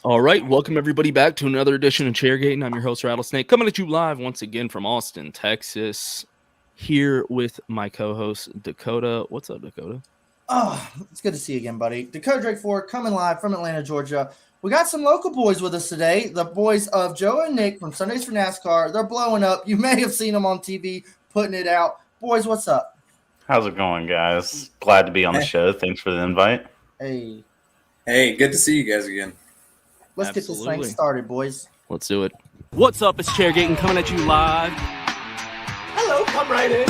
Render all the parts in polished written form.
All right, welcome everybody back to another edition of Chairgatin. I'm your host, Rattlesnake, coming at you live once again from Austin, Texas, here with my co-host, Dakota. What's up, Dakota? Oh, it's good to see you again, buddy. Dakota Drake Ford coming live from Atlanta, Georgia. We got some local boys with us today. The boys of Joe and Nick from Sundays for NASCAR. They're blowing up. You may have seen them on TV putting it out. Boys, what's up? How's it going, guys? Glad to be on the show. Thanks for the invite. Hey, good to see you guguys again. let's get this thing started, boys. Let's do it. What's up? It's Chairgatin coming at you live. Hello, come right in.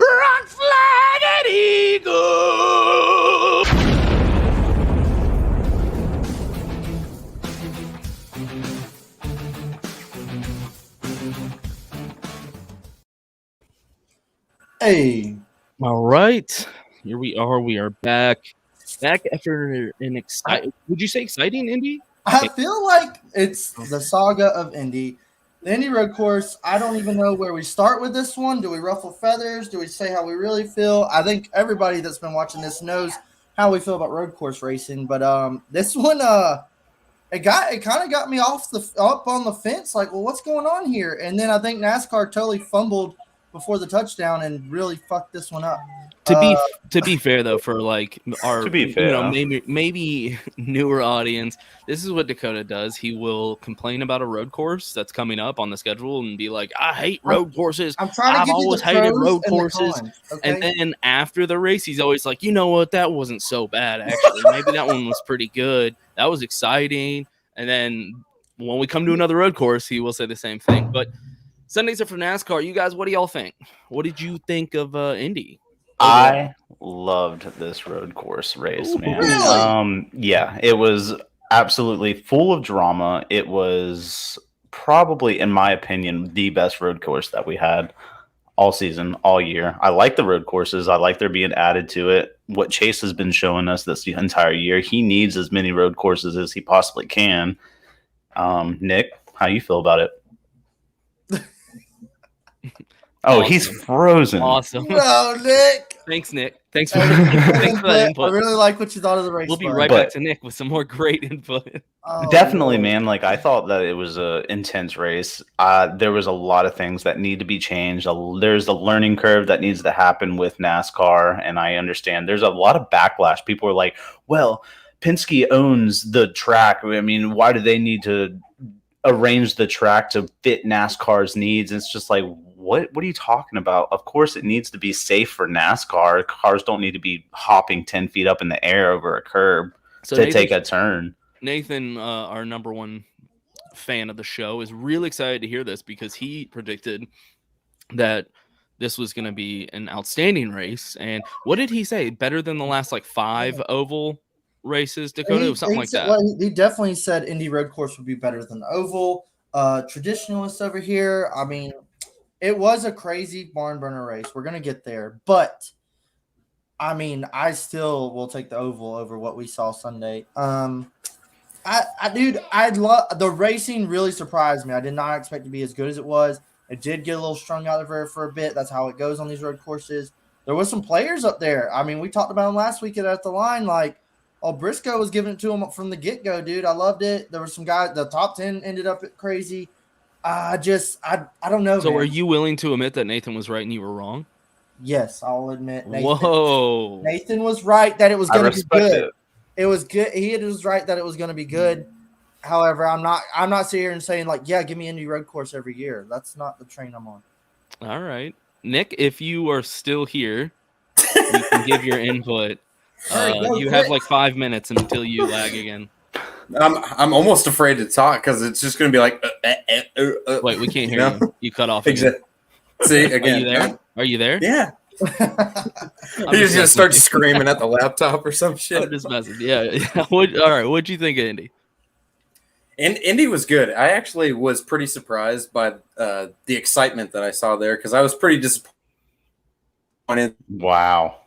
Rock, flag, and eagle. Hey. All right, here we are. We are back after an exciting. Would you say exciting, Indy? I feel like it's the saga of Indy. The Indy Road Course, I don't even know where we start with this one. Do we ruffle feathers? Do we say how we really feel? I think everybody that's been watching this knows how we feel about road course racing. But this one, it kind of got me up on the fence. Like, well, what's going on here? And then I think NASCAR totally fumbled before the touchdown and really fucked this one up. To be fair though, for like our maybe newer audience, this is what Dakota does. He will complain about a road course that's coming up on the schedule and be like, "I hate road courses. I've always hated road courses." Okay? And then after the race, he's always like, "You know what? That wasn't so bad actually. Maybe that one was pretty good. That was exciting." And then when we come to another road course, he will say the same thing. But Sundays are for NASCAR. You guys, what do y'all think? What did you think of Indy? I loved this road course race, man. Really? Yeah, it was absolutely full of drama. It was probably, in my opinion, the best road course that we had all season, all year. I like the road courses. I like they're being added to it. What Chase has been showing us this entire year, he needs as many road courses as he possibly can. Nick, how you feel about it? Oh, awesome. He's frozen. Awesome. No, Nick. Thanks, Nick. Thanks for that input. I really like what you thought of the race. We'll be right back to Nick with some more great input. Definitely, man. Like, I thought that it was an intense race. There was a lot of things that need to be changed. There's a learning curve that needs to happen with NASCAR, and I understand there's a lot of backlash. People are like, well, Penske owns the track. I mean, why do they need to arrange the track to fit NASCAR's needs? It's just like, what are you talking about? Of course it needs to be safe for NASCAR. Cars don't need to be hopping 10 feet up in the air over a curb to take a turn. Nathan, our number one fan of the show, is really excited to hear this because he predicted that this was going to be an outstanding race. And what did he say? Better than the last like 5 oval races, Dakota? It was something like that. Well, he definitely said Indy Road Course would be better than the oval. Traditionalists over here, I mean, it was a crazy barn burner race. We're going to get there. But, I mean, I still will take the oval over what we saw Sunday. Dude, I love the racing. Really surprised me. I did not expect it to be as good as it was. It did get a little strung out there for a bit. That's how it goes on these road courses. There was some players up there. I mean, we talked about them last week at the line. Like, Briscoe was giving it to him from the get-go, dude. I loved it. There were some guys. The top 10 ended up crazy. I don't know. So, man. are you willing to admit that Nathan was right and you were wrong? Yes, I'll admit. Nathan was right that it was going to be good. It was good. He was right that it was going to be good. However, I'm not sitting here and saying like, yeah, give me Indy Road Course every year. That's not the train I'm on. All right, Nick, if you are still here, you can give your input. You have like 5 minutes until you lag again. I'm almost afraid to talk because it's just going to be like. Wait, we can't hear you. You cut off. Again. See again. Are you there? Yeah. He's going to start screaming at the laptop or some shit. I'm just messing. Yeah. All right. What'd you think of Indy? Indy was good. I actually was pretty surprised by the excitement that I saw there because I was pretty disappointed. Wow.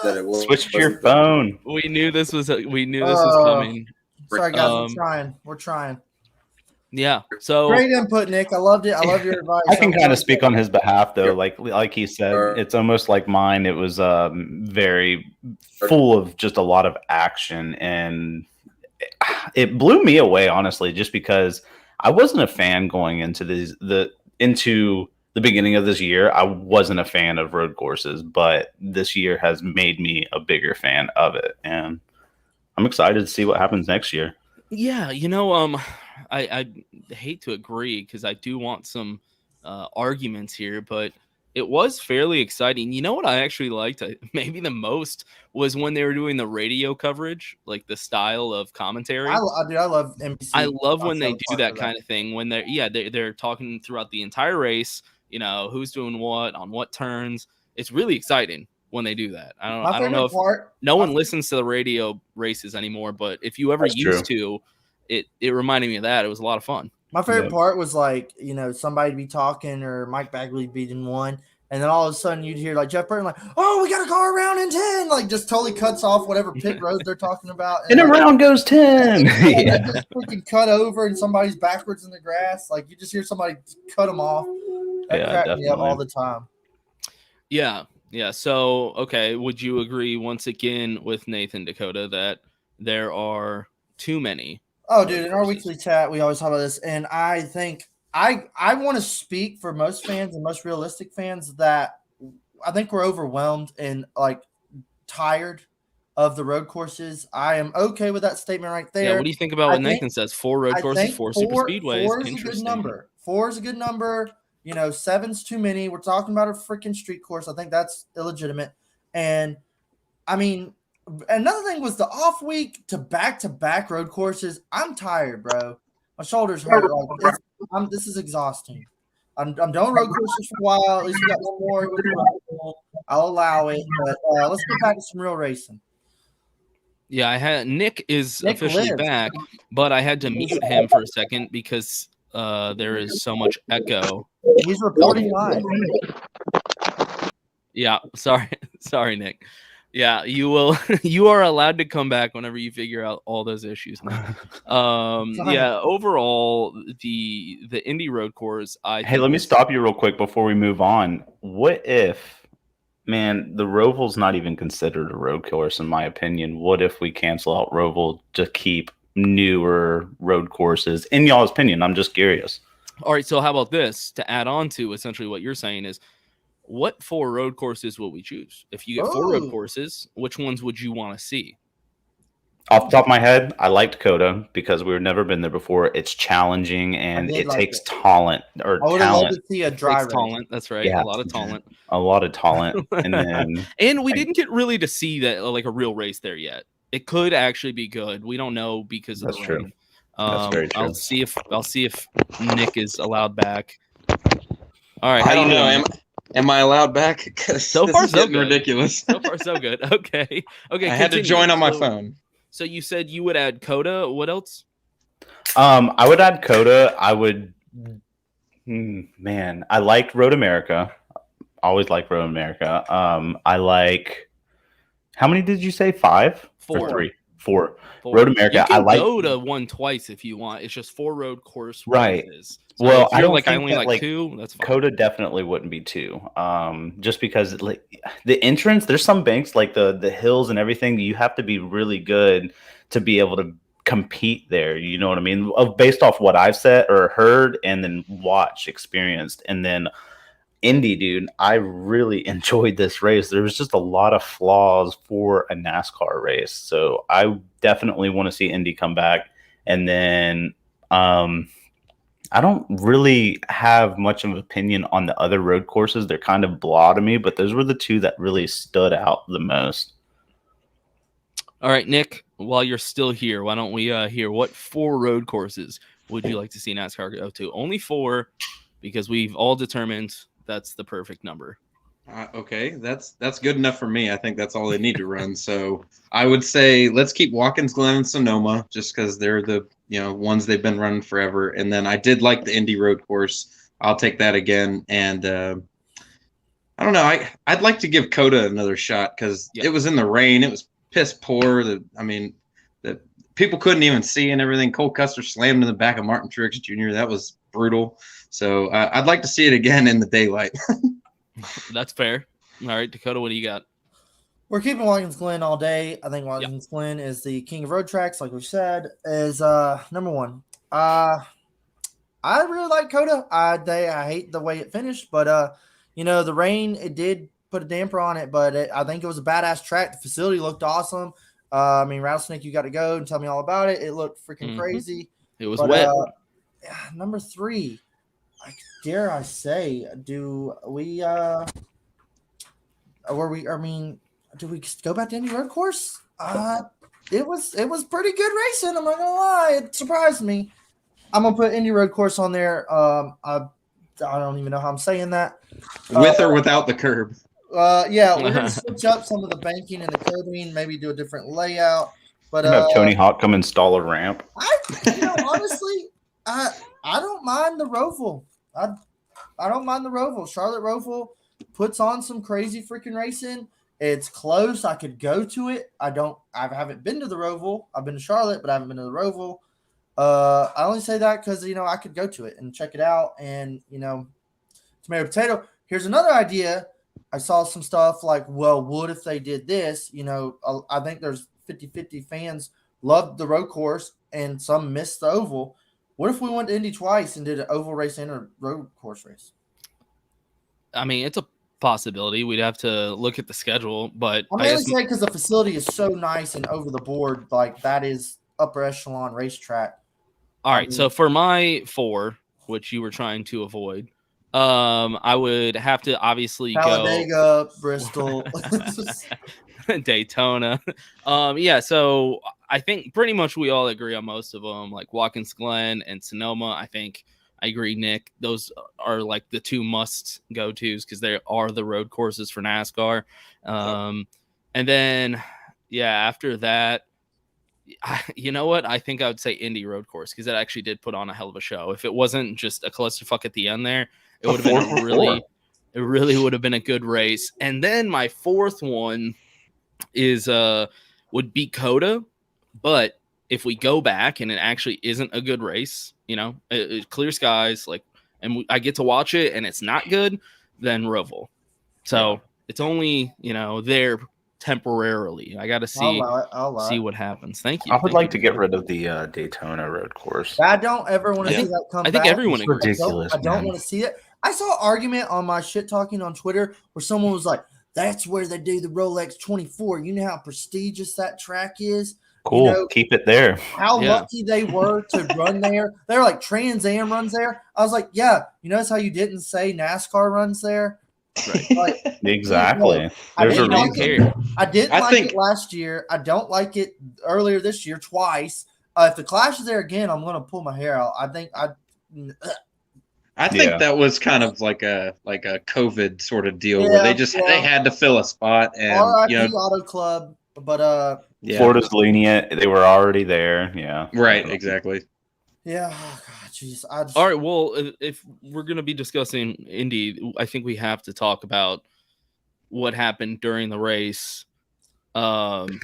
That it was, switch your phone. We knew this was coming. Sorry guys, we're trying. Yeah. So great input, Nick. I loved it. I love your advice. I can kind of speak on his behalf, though. Like he said, it's almost like mine. It was very full of just a lot of action, and it blew me away, honestly, just because I wasn't a fan going into into the beginning of this year. I wasn't a fan of road courses, but this year has made me a bigger fan of it, and I'm excited to see what happens next year. Yeah, I hate to agree because I do want some arguments here, but it was fairly exciting. You know what I actually liked maybe the most was when they were doing the radio coverage, like the style of commentary. I love NBC. I love when they do that kind of thing, when they're talking throughout the entire race, who's doing what on what turns. It's really exciting when they do that. I don't know if no one listens to the radio races anymore, but if you ever used to, it reminded me of that. It was a lot of fun. My favorite part was like, somebody be talking or Mike Bagley beating one, and then all of a sudden you'd hear like Jeff Burton like, "Oh, we got to go around in 10," like just totally cuts off whatever pit road they're talking about. And around goes 10. Yeah. Just freaking cut over and somebody's backwards in the grass. Like you just hear somebody cut them off. That cracked me up all the time. Yeah. Yeah. So, okay. Would you agree once again with Nathan Dakota that there are too many? Oh, dude, in our weekly chat, we always talk about this. And I think I want to speak for most fans and most realistic fans that I think we're overwhelmed and like tired of the road courses. I am okay with that statement right there. Yeah, what do you think about what Nathan says? 4 road courses, 4 super speedways. 4 is a good number. 4 is a good number. 7's too many. We're talking about a freaking street course. I think that's illegitimate. And I mean, another thing was the off week to back road courses. I'm tired, bro. My shoulders hurt. This is exhausting. I'm done road courses for a while. At least we got one more. I'll allow it. But let's get back to some real racing. Yeah, Nick officially back, but I had to mute him for a second because there is so much echo. He's reporting live. Yeah, sorry, Nick. Yeah, you are allowed to come back whenever you figure out all those issues. Yeah, overall, the Indy Road Course. Hey, let me stop you real quick before we move on. What if, man, the Roval's not even considered a road course in my opinion? What if we cancel out Roval to keep newer road courses? In y'all's opinion, I'm just curious. All right, so how about this? To add on to essentially what you're saying is, what 4 road courses will we choose? If you get 4 road courses, which ones would you want to see? Off the top of my head, I like Dakota because we've never been there before. It's challenging and it takes talent or talent. I would love to see a dry race. Talent. That's right. Yeah, a lot of talent. A lot of talent. And we didn't get really to see that like a real race there yet. It could actually be good. We don't know because of the rain. That's very true. I'll see if Nick is allowed back. All right. I don't know. Am I allowed back? Because so far, so good. Ridiculous. So far, so good. Okay. I had to join on my phone. So you said you would add Coda. What else? I would add Coda. I would. Man, I liked Road America. Always liked Road America. I like. How many did you say? 5? 4. Or 3? 4. Road America. You can I like go to one twice if you want. It's just 4 road course races. Right. So well, I don't like think I only like 2. That's fine. Coda definitely wouldn't be 2. Just because like the entrance, there's some banks like the hills and everything. You have to be really good to be able to compete there. You know what I mean? Based off what I've said or heard, and then experienced, and then Indy, dude. I really enjoyed this race. There was just a lot of flaws for a NASCAR race, so I definitely want to see Indy come back, and then. I don't really have much of an opinion on the other road courses. They're kind of blah to me, but those were the 2 that really stood out the most. All right, Nick, while you're still here, why don't we hear what 4 road courses would you like to see NASCAR go to? Only 4, because we've all determined that's the perfect number. Okay, that's good enough for me. I think that's all they need to run. So I would say let's keep Watkins Glen and Sonoma just because they're the ones they've been running forever. And then I did like the Indy Road Course. I'll take that again. And I don't know. I'd like to give Coda another shot because it was in the rain. It was piss poor. people couldn't even see and everything. Cole Custer slammed in the back of Martin Truex Jr. That was brutal. So I'd like to see it again in the daylight. That's fair. All right, Dakota, what do you got? We're keeping Watkins Glen all day. I think Watkins Glen is the king of road tracks, like we said, is number one. I really like Coda. I hate the way it finished, but the rain, it did put a damper on it, but I think it was a badass track. The facility looked awesome. Rattlesnake, you got to go and tell me all about it. It looked freaking crazy. It was wet. Number 3, dare I say, do we do we go back to Indy Road Course? It was pretty good racing. I'm not gonna lie, it surprised me. I'm gonna put Indy Road Course on there. I don't even know how I'm saying that. With or without the curb. Yeah, we're gonna switch up some of the banking and the curbing, maybe do a different layout. But have Tony Hawk come install a ramp. Honestly, I don't mind the Roval. I don't mind the Roval. Charlotte Roval puts on some crazy freaking racing. It's close. I could go to it. I haven't been to the Roval. I've been to Charlotte, but I haven't been to the Roval. I only say that because I could go to it and check it out. And tomato potato. Here's another idea. I saw some stuff like, well, what if they did this? I think there's 50-50 fans loved the road course and some missed the oval. What if we went to Indy twice and did an oval race and a road course race? I mean, it's a possibility. We'd have to look at the schedule, but I'm only saying because the facility is so nice and over the board, like that is upper echelon racetrack. All right, so for my 4, which you were trying to avoid, I would have to obviously Talladega, Bristol, Daytona. So I think pretty much we all agree on most of them, like Watkins Glen and Sonoma. I think I agree, Nick. Those are like the 2 must go tos because they are the road courses for NASCAR. And then, after that, you know what? I think I would say Indy Road Course because it actually did put on a hell of a show. If it wasn't just a clusterfuck at the end there, it would have been it really would have been a good race. And then my 4th one is would be Coda, but if we go back and it actually isn't a good race, clear skies, I get to watch it and it's not good, then Roval. So it's only there temporarily. I got to see see what happens. Thank you. I would like to get rid of the Daytona road course. I don't ever want to see that come back. I think everyone agrees. Ridiculous. I don't want to see it. I saw an argument on my shit talking on Twitter where someone was like, "That's where they do the Rolex 24. You know how prestigious that track is." Cool. Keep it there. How lucky they were to run there. They're like Trans Am runs there. I was like, yeah. You notice how you didn't say NASCAR runs there? Right. Exactly. There's a reason. I didn't like it last year. I don't like it earlier this year twice. If the Clash is there again, I'm going to pull my hair out. I think that was kind of like a COVID sort of deal where they had to fill a spot and RIP Auto Club, but Florida's lenient. They were already there. Yeah. Right. Exactly. Yeah. Oh, God, jeez. All right. Well, if we're going to be discussing Indy, I think we have to talk about what happened during the race. Racing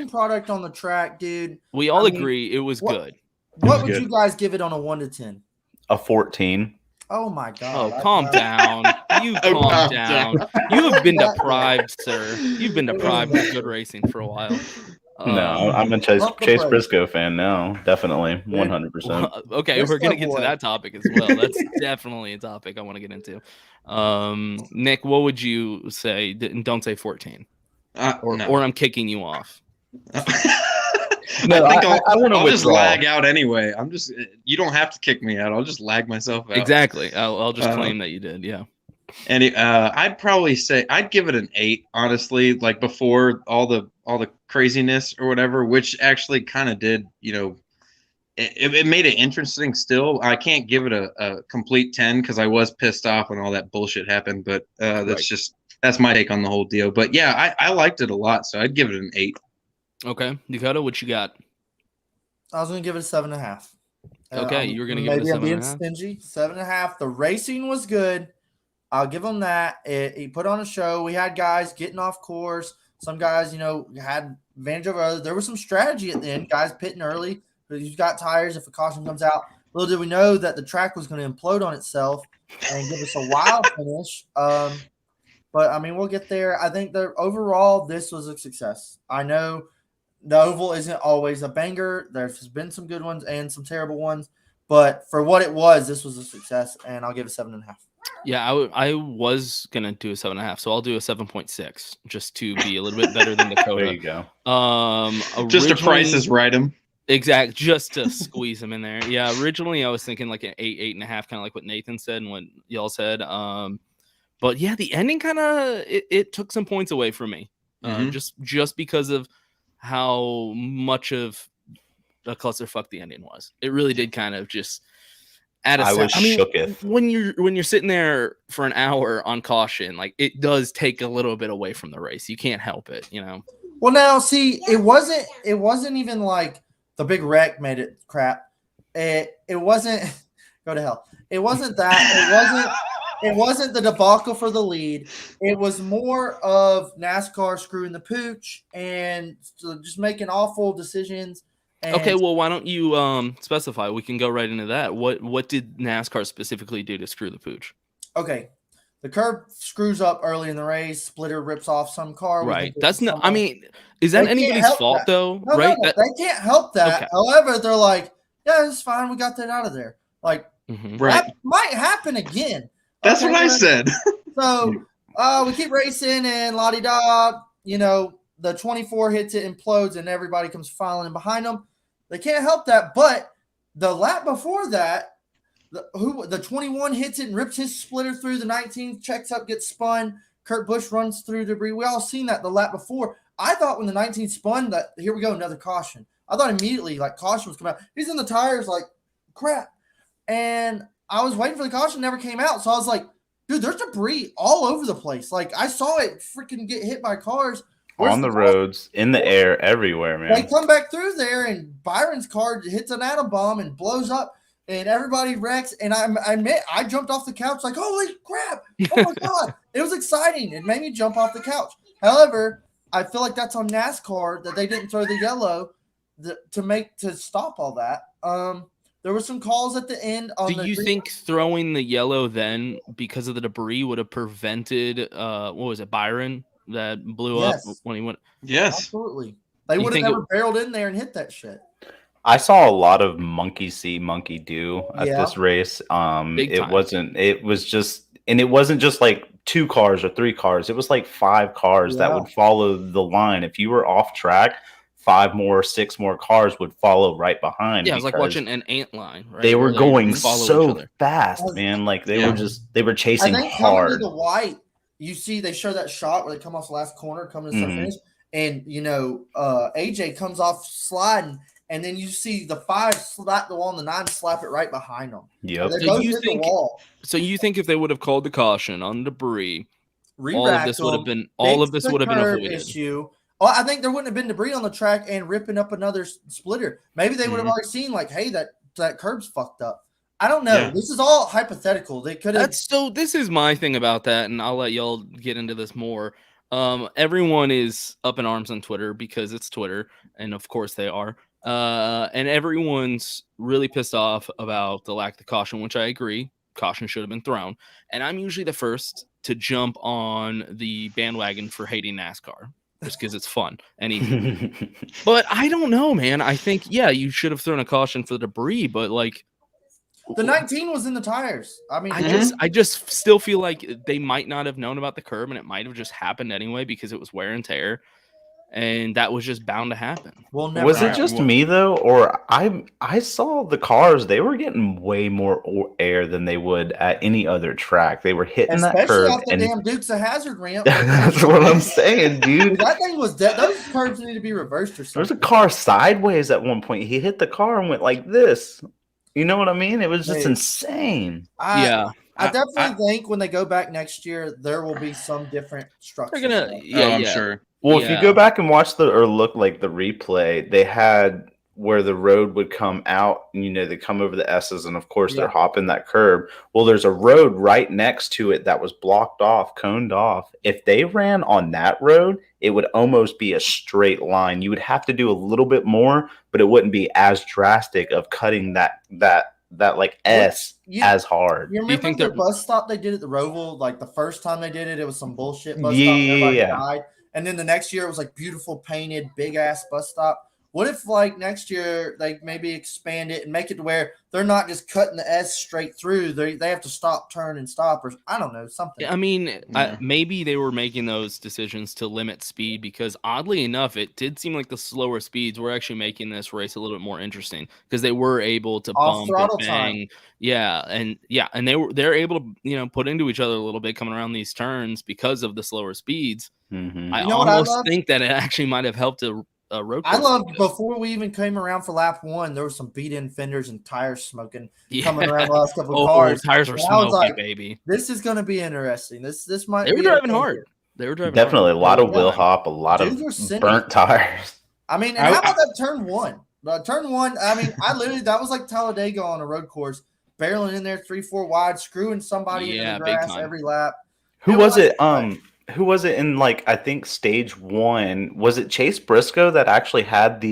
product on the track, dude. We all agree it was good. What would you guys give it on a 1 to 10? A 14. Oh my God! Oh, calm down. You calm down. You have been deprived, sir. You've been deprived of good racing for a while. No, I'm a Chase Briscoe fan now. Definitely, 100%. Okay, we're gonna get to that topic as well. That's definitely a topic I want to get into. Nick, what would you say? Don't say 14, or I'm kicking you off. No, I want to just lag out anyway. You don't have to kick me out. I'll just lag myself out. Exactly. I'll just claim that you did. Yeah. And I'd probably say I'd give it an 8, honestly, like before all the craziness or whatever, which actually kind of did, it made it interesting still. I can't give it a complete 10 because I was pissed off when all that bullshit happened, but that's my take on the whole deal. But yeah, I liked it a lot, so I'd give it an 8. Okay. Dakota, what you got? I was going to give it a 7.5. Okay, you were going to give it a 7.5? Maybe I'm being stingy. 7.5. The racing was good. I'll give them that. He put on a show. We had guys getting off course, Some guys, had advantage over others. There was some strategy at the end. Guys pitting early. You've got tires if a caution comes out. Little did we know that the track was going to implode on itself and give us a wild finish. But, I mean, we'll get there. I think that overall this was a success. I know the oval isn't always a banger. There's been some good ones and some terrible ones. But for what it was, this was a success, and I'll give it 7.5. Yeah, I was going to do a 7.5, so I'll do a 7.6 just to be a little bit better than Dakota. There you go. Just to Price is Right him. Exact, just to squeeze him in there. Yeah, originally I was thinking like an 8.5, kind of like what Nathan said and what y'all said. But yeah, the ending kind of it took some points away from me, just because of how much of a clusterfuck the ending was. It really did kind of just add a. I was shooketh. When you're sitting there for an hour on caution, like it does take a little bit away from the race. You can't help it, Well, now see, it wasn't even like the big wreck made it crap. It wasn't. Go to hell. It wasn't that. It wasn't the debacle for the lead. It was more of NASCAR screwing the pooch and just making awful decisions. Okay, well, why don't you specify? We can go right into that. What did NASCAR specifically do to screw the pooch? Okay, the curb screws up early in the race. Splitter rips off some car. Right. That's not. I mean, is that anybody's fault though? No, right. No, they can't help that. Okay. However, they're like, yeah, it's fine. We got that out of there. Like, that might happen again. That's what I said. So we keep racing and la-di-da, the 24 hits it, implodes, and everybody comes filing in behind them. They can't help that. But the lap before that, the 21 hits it and rips his splitter through. The 19 checks up, gets spun. Kurt Busch runs through debris. We all seen that the lap before. I thought when the 19 spun that, here we go, another caution. I thought immediately, like, caution was coming out. He's in the tires like, crap. And I was waiting for the caution, never came out. So I was like, dude, there's debris all over the place. Like, I saw it freaking get hit by cars. On the roads, in the air, everywhere, man. They come back through there, and Byron's car hits an atom bomb and blows up, and everybody wrecks. And I jumped off the couch like, holy crap. Oh, my God. It was exciting. It made me jump off the couch. However, I feel like that's on NASCAR that they didn't throw the yellow to stop all that. There were some calls at the end. Do you think throwing the yellow then, because of the debris, would have prevented, Byron that blew up when he went? Yes. Absolutely. They would have never barreled in there and hit that shit. I saw a lot of monkey see, monkey do at this race. It wasn't just like 2 cars or 3 cars. It was like 5 cars that would follow the line. If you were off track, 5 more, 6 more cars would follow right behind. Yeah, it was like watching an ant line. Right? They were going so fast, man. Like they were chasing hard. Coming to the white, you see they show that shot where they come off the last corner, come to the finish, and AJ comes off sliding, and then you see the 5 slap the wall and the 9 slap it right behind them. Yep. So you think if they would have called the caution on debris, all of this would have been avoided? Issue. Well, I think there wouldn't have been debris on the track and ripping up another splitter. Maybe they would have already seen like, hey, that curb's fucked up. I don't know. Yeah. This is all hypothetical. They could have. So this is my thing about that, and I'll let y'all get into this more. Everyone is up in arms on Twitter because it's Twitter, and of course they are. And everyone's really pissed off about the lack of caution, which I agree. Caution should have been thrown. And I'm usually the first to jump on the bandwagon for hating NASCAR. Just because it's fun and easy. But I don't know, man. I think, you should have thrown a caution for the debris, but like the 19 was in the tires. I mean, I just still feel like they might not have known about the curb, and it might have just happened anyway because it was wear and tear, and that was just bound to happen. Well, was it just me though, or I saw the cars? They were getting way more air than they would at any other track. They were hitting that curb, off the damn Dukes of Hazzard ramp. That's what I'm saying, dude. That thing was dead. Those curbs need to be reversed or something. There was a car sideways at one point. He hit the car and went like this. You know what I mean? It was just insane. I definitely think when they go back next year, there will be some different structure. They're gonna, I'm sure. Well, if you go back and watch look like the replay, they had where the road would come out, and they come over the S's, and of course they're hopping that curb. Well, there's a road right next to it that was blocked off, coned off. If they ran on that road, it would almost be a straight line. You would have to do a little bit more, but it wouldn't be as drastic of cutting that like S as hard. You remember the bus stop they did at the Roval? Like the first time they did it, it was some bullshit bus stop. Everybody died. And then the next year it was like beautiful painted big ass bus stop. What if like next year they maybe expand it and make it to where they're not just cutting the S straight through? They have to stop, turn, and stop, or I don't know, something. I mean, maybe they were making those decisions to limit speed because oddly enough, it did seem like the slower speeds were actually making this race a little bit more interesting because they were able to bump and bang. Time. And they're able to put into each other a little bit coming around these turns because of the slower speeds. Mm-hmm. I almost think that it actually might have helped a road course. I loved before we even came around for lap 1, there were some beat-in fenders and tires smoking coming around the last couple of cars. Tires were smoky, baby. This is going to be interesting. This might. They were driving hard. They were driving definitely hard. A lot of wheel hop, a lot of burnt tires. I mean, and how about that turn 1? Turn 1. I mean, that was like Talladega on a road course, barreling in there 3-4 wide, screwing somebody in the grass every lap. Who was it? Who was it in I think stage 1? Was it Chase Briscoe that actually had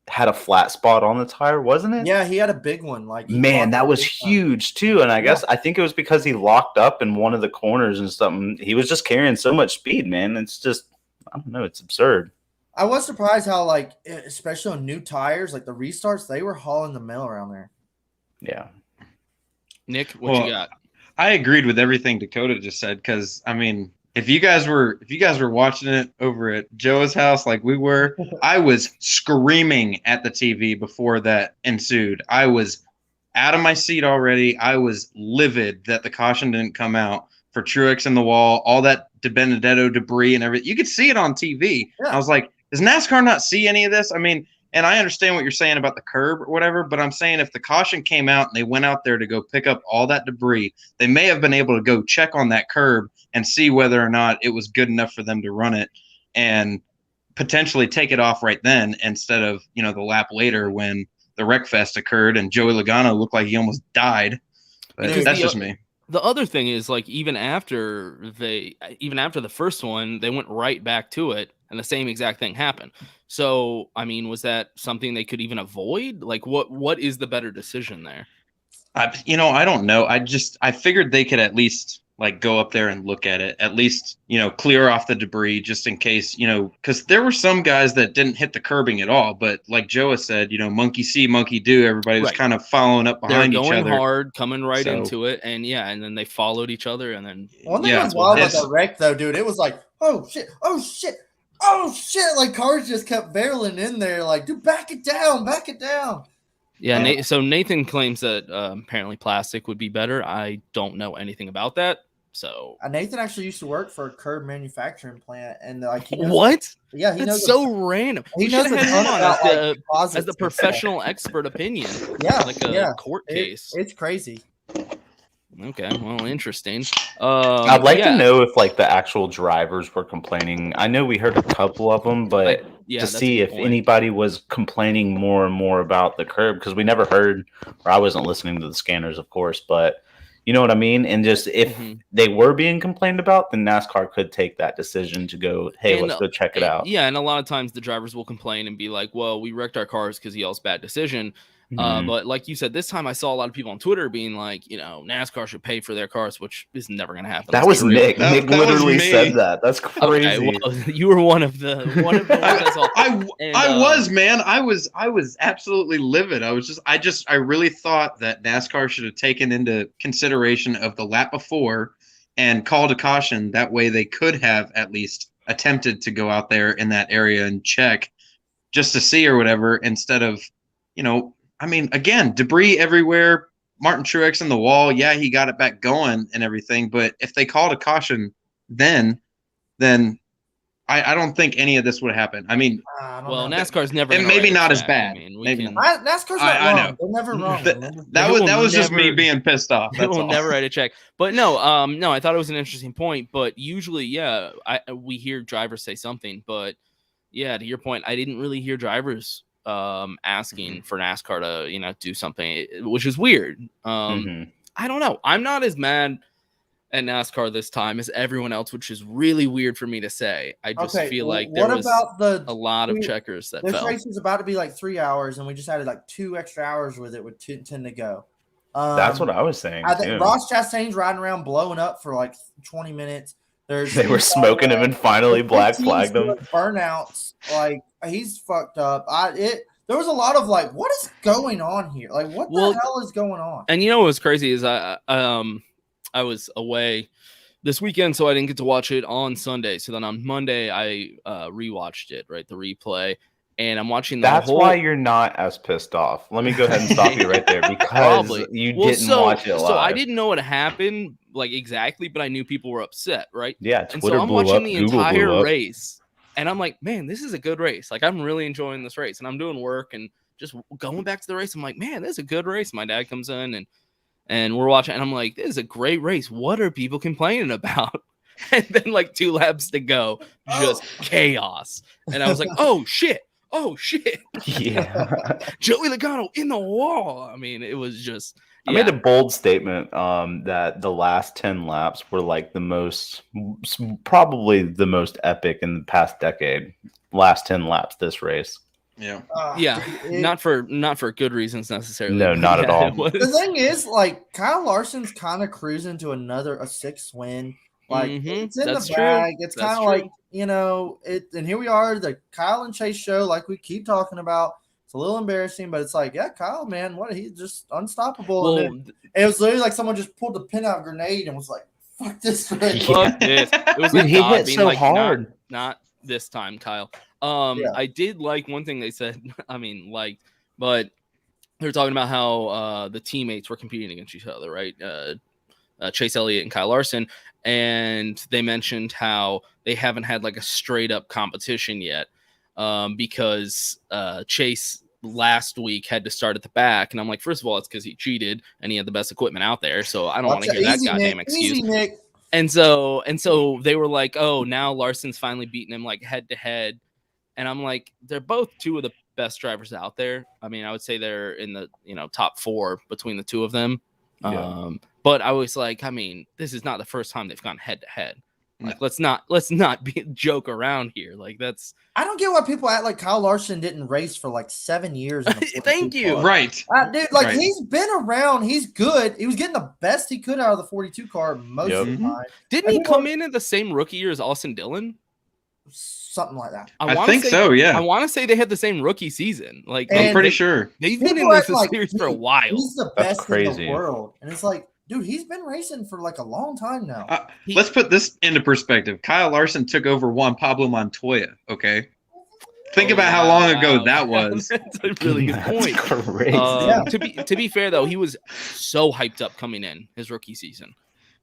had a flat spot on the tire, wasn't it? Yeah, he had a big one. Man, that was huge too. And I think it was because he locked up in one of the corners and something. He was just carrying so much speed, man. It's just, I don't know, it's absurd. I was surprised how especially on new tires, like the restarts, they were hauling the mail around there. Yeah. Nick, what you got? I agreed with everything Dakota just said because I mean, if you guys were watching it over at Joe's house like we were, I was screaming at the TV before that ensued. I was out of my seat already. I was livid that the caution didn't come out for Truex in the wall, all that De Benedetto debris and everything. You could see it on TV. Yeah. I was like, does NASCAR not see any of this? I mean, and I understand what you're saying about the curb or whatever, but I'm saying if the caution came out and they went out there to go pick up all that debris, they may have been able to go check on that curb and see whether or not it was good enough for them to run it and potentially take it off right then instead of, the lap later when the wreck fest occurred and Joey Logano looked like he almost died. But that's just me. The other thing is even after the first one, they went right back to it and the same exact thing happened. So, I mean, was that something they could even avoid? What is the better decision there? I don't know. I figured they could at least go up there and look at it, at least, clear off the debris just in case, because there were some guys that didn't hit the curbing at all. But like Joe said, monkey see, monkey do. Everybody was kind of following up behind each other. They're going hard, coming right into it. And and then they followed each other. And then one thing was wild about that wreck, though, dude, it was like, oh, shit. Like cars just kept barreling in there. Like, dude, back it down. Yeah. So Nathan claims that apparently plastic would be better. I don't know anything about that. So Nathan actually used to work for a curb manufacturing plant, and what? Yeah, he knows. So random. He knows him as the professional expert opinion. Yeah, a court case. It's crazy. Okay, well, interesting. I'd like to know if the actual drivers were complaining. I know we heard a couple of them, but to see if anybody was complaining more and more about the curb, because we never heard, or I wasn't listening to the scanners, of course, but you know what I mean? And just if they were being complained about, then NASCAR could take that decision to go, hey, let's go check it out. Yeah, and a lot of times the drivers will complain and be like, well, we wrecked our cars because y'all's bad decision. But like you said, this time I saw a lot of people on Twitter being like, NASCAR should pay for their cars, which is never going to happen. That was Nick. Nick literally said that. That's crazy. Okay, well, you were one of the ones I saw. I was, man. I was absolutely livid. I really thought that NASCAR should have taken into consideration of the lap before and called a caution. That way they could have at least attempted to go out there in that area and check just to see or whatever, instead of, I mean, again, debris everywhere. Martin Truex in the wall. Yeah, he got it back going and everything. But if they called a caution then I don't think any of this would happen. I mean, NASCAR's never, and maybe not as bad. I mean, maybe not. NASCAR's not wrong. I know. They're never wrong. That was just me being pissed off. They will never write a check. But no, I thought it was an interesting point. But usually, we hear drivers say something. But yeah, to your point, I didn't really hear drivers asking for NASCAR to, do something, which is weird. I don't know. I'm not as mad at NASCAR this time as everyone else, which is really weird for me to say. I just feel like there was a lot of checkers that this fell. race was about to be like 3 hours, and we just added like 2 extra hours with it with 10 to go. That's what I was saying. I think Ross Chastain's riding around blowing up for like 20 minutes. They were smoking him and finally black flagged him. Burnouts, like he's fucked up. There was a lot of like, what is going on here? Like, what the hell is going on? And what was crazy is I was away this weekend, so I didn't get to watch it on Sunday. So then on Monday, I rewatched it, right, the replay, and I'm watching the That's why you're not as pissed off. Let me go ahead and stop you right there because you didn't watch it live. So I didn't know what happened, like exactly, but I knew people were upset, right? Yeah, Twitter and so I'm watching the entire race, and I'm like, man, this is a good race. Like I'm really enjoying this race, and I'm doing work and just going back to the race. I'm like, man, this is a good race. My dad comes in and we're watching, and I'm like, this is a great race. What are people complaining about? And then like 2 laps to go, just chaos. And I was like, oh shit. Yeah. Joey Logano in the wall. I mean, it was just. I made a bold statement that the last 10 laps were like probably the most epic in the past decade. Last 10 laps, this race. Yeah. Not for good reasons necessarily. No, not at all. The thing is, like, Kyle Larson's kind of cruising to a 6th win. Like, it's in the bag. It's kind of like, and here we are, the Kyle and Chase show, like we keep talking about. It's a little embarrassing, but it's like, yeah, Kyle, man, he's just unstoppable. Well, and it was literally like someone just pulled a pin out grenade and was like, fuck this. Fuck this. It was like, he hit so hard. Not this time, Kyle. I did like one thing they said. I mean, but they're talking about how the teammates were competing against each other, right? Chase Elliott and Kyle Larson, and they mentioned how they haven't had like a straight up competition yet because Chase last week had to start at the back, and I'm like, first of all, it's because he cheated and he had the best equipment out there, so I don't want to hear that goddamn excuse. And so they were like, oh, now Larson's finally beating him like head to head. And I'm like, they're both 2 of the best drivers out there. I mean, I would say they're in the top 4 between the 2 of them. Yeah. But I was like, I mean, this is not the first time they've gone head to head. Like, let's not joke around here. Like that's. I don't get why people act like Kyle Larson didn't race for like 7 years. Thank you. Car. Right, dude. Like he's been around. He's good. He was getting the best he could out of the 42 car most of the time. Didn't he come in at the same rookie year as Austin Dillon? Something like that. I think so. Yeah. I want to say they had the same rookie season. Like I'm pretty sure they've been in this series for a while. He's the best in the world, and it's like. Dude, he's been racing for like a long time now. Let's put this into perspective. Kyle Larson took over Juan Pablo Montoya. Okay, think about how long ago that was. That's a really good point. Crazy. To be fair though, he was so hyped up coming in his rookie season.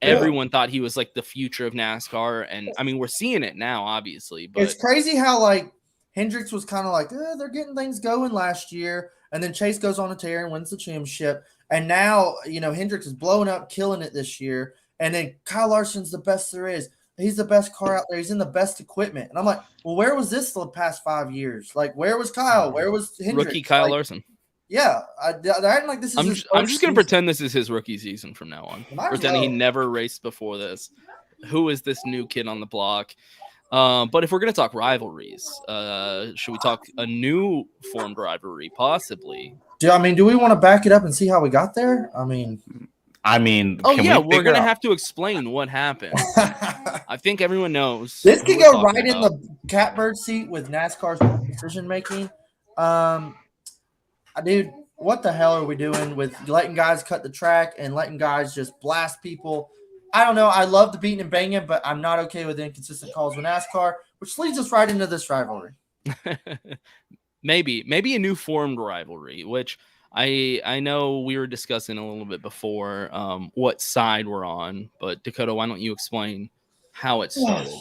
Everyone thought he was like the future of NASCAR, and I mean we're seeing it now, obviously. But it's crazy how like Hendricks was kind of like they're getting things going last year, and then Chase goes on a tear and wins the championship. And now, Hendricks is blowing up, killing it this year. And then Kyle Larson's the best there is. He's the best car out there. He's in the best equipment. And I'm like, well, where was this the past 5 years? Like, where was Kyle? Where was Hendricks? Rookie Kyle Larson. Yeah. They're acting like this is I'm just going to pretend this is his rookie season from now on. Pretend he never raced before this. Who is this new kid on the block? But if we're going to talk rivalries, should we talk a new formed rivalry, possibly? Do we want to back it up and see how we got there? I mean, oh yeah, we're gonna have to explain what happened. I think everyone knows. This could go right in the catbird seat with NASCAR's decision making. Dude, what the hell are we doing with letting guys cut the track and letting guys just blast people? I don't know. I love the beating and banging, but I'm not okay with inconsistent calls with NASCAR, which leads us right into this rivalry. Maybe a new formed rivalry, which I know we were discussing a little bit before what side we're on, but Dakota, why don't you explain how it started?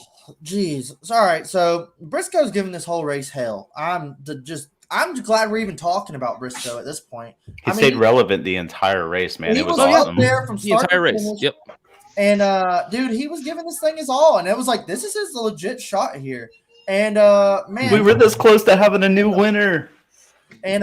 Jeez. All right. So Briscoe's giving this whole race hell. I'm glad we're even talking about Briscoe at this point. He stayed relevant the entire race, man. It was awesome. Up there from the entire race. Finish. Yep. And dude, he was giving this thing his all, and it was like, this is his legit shot here. And man, we were this close to having a new winner. And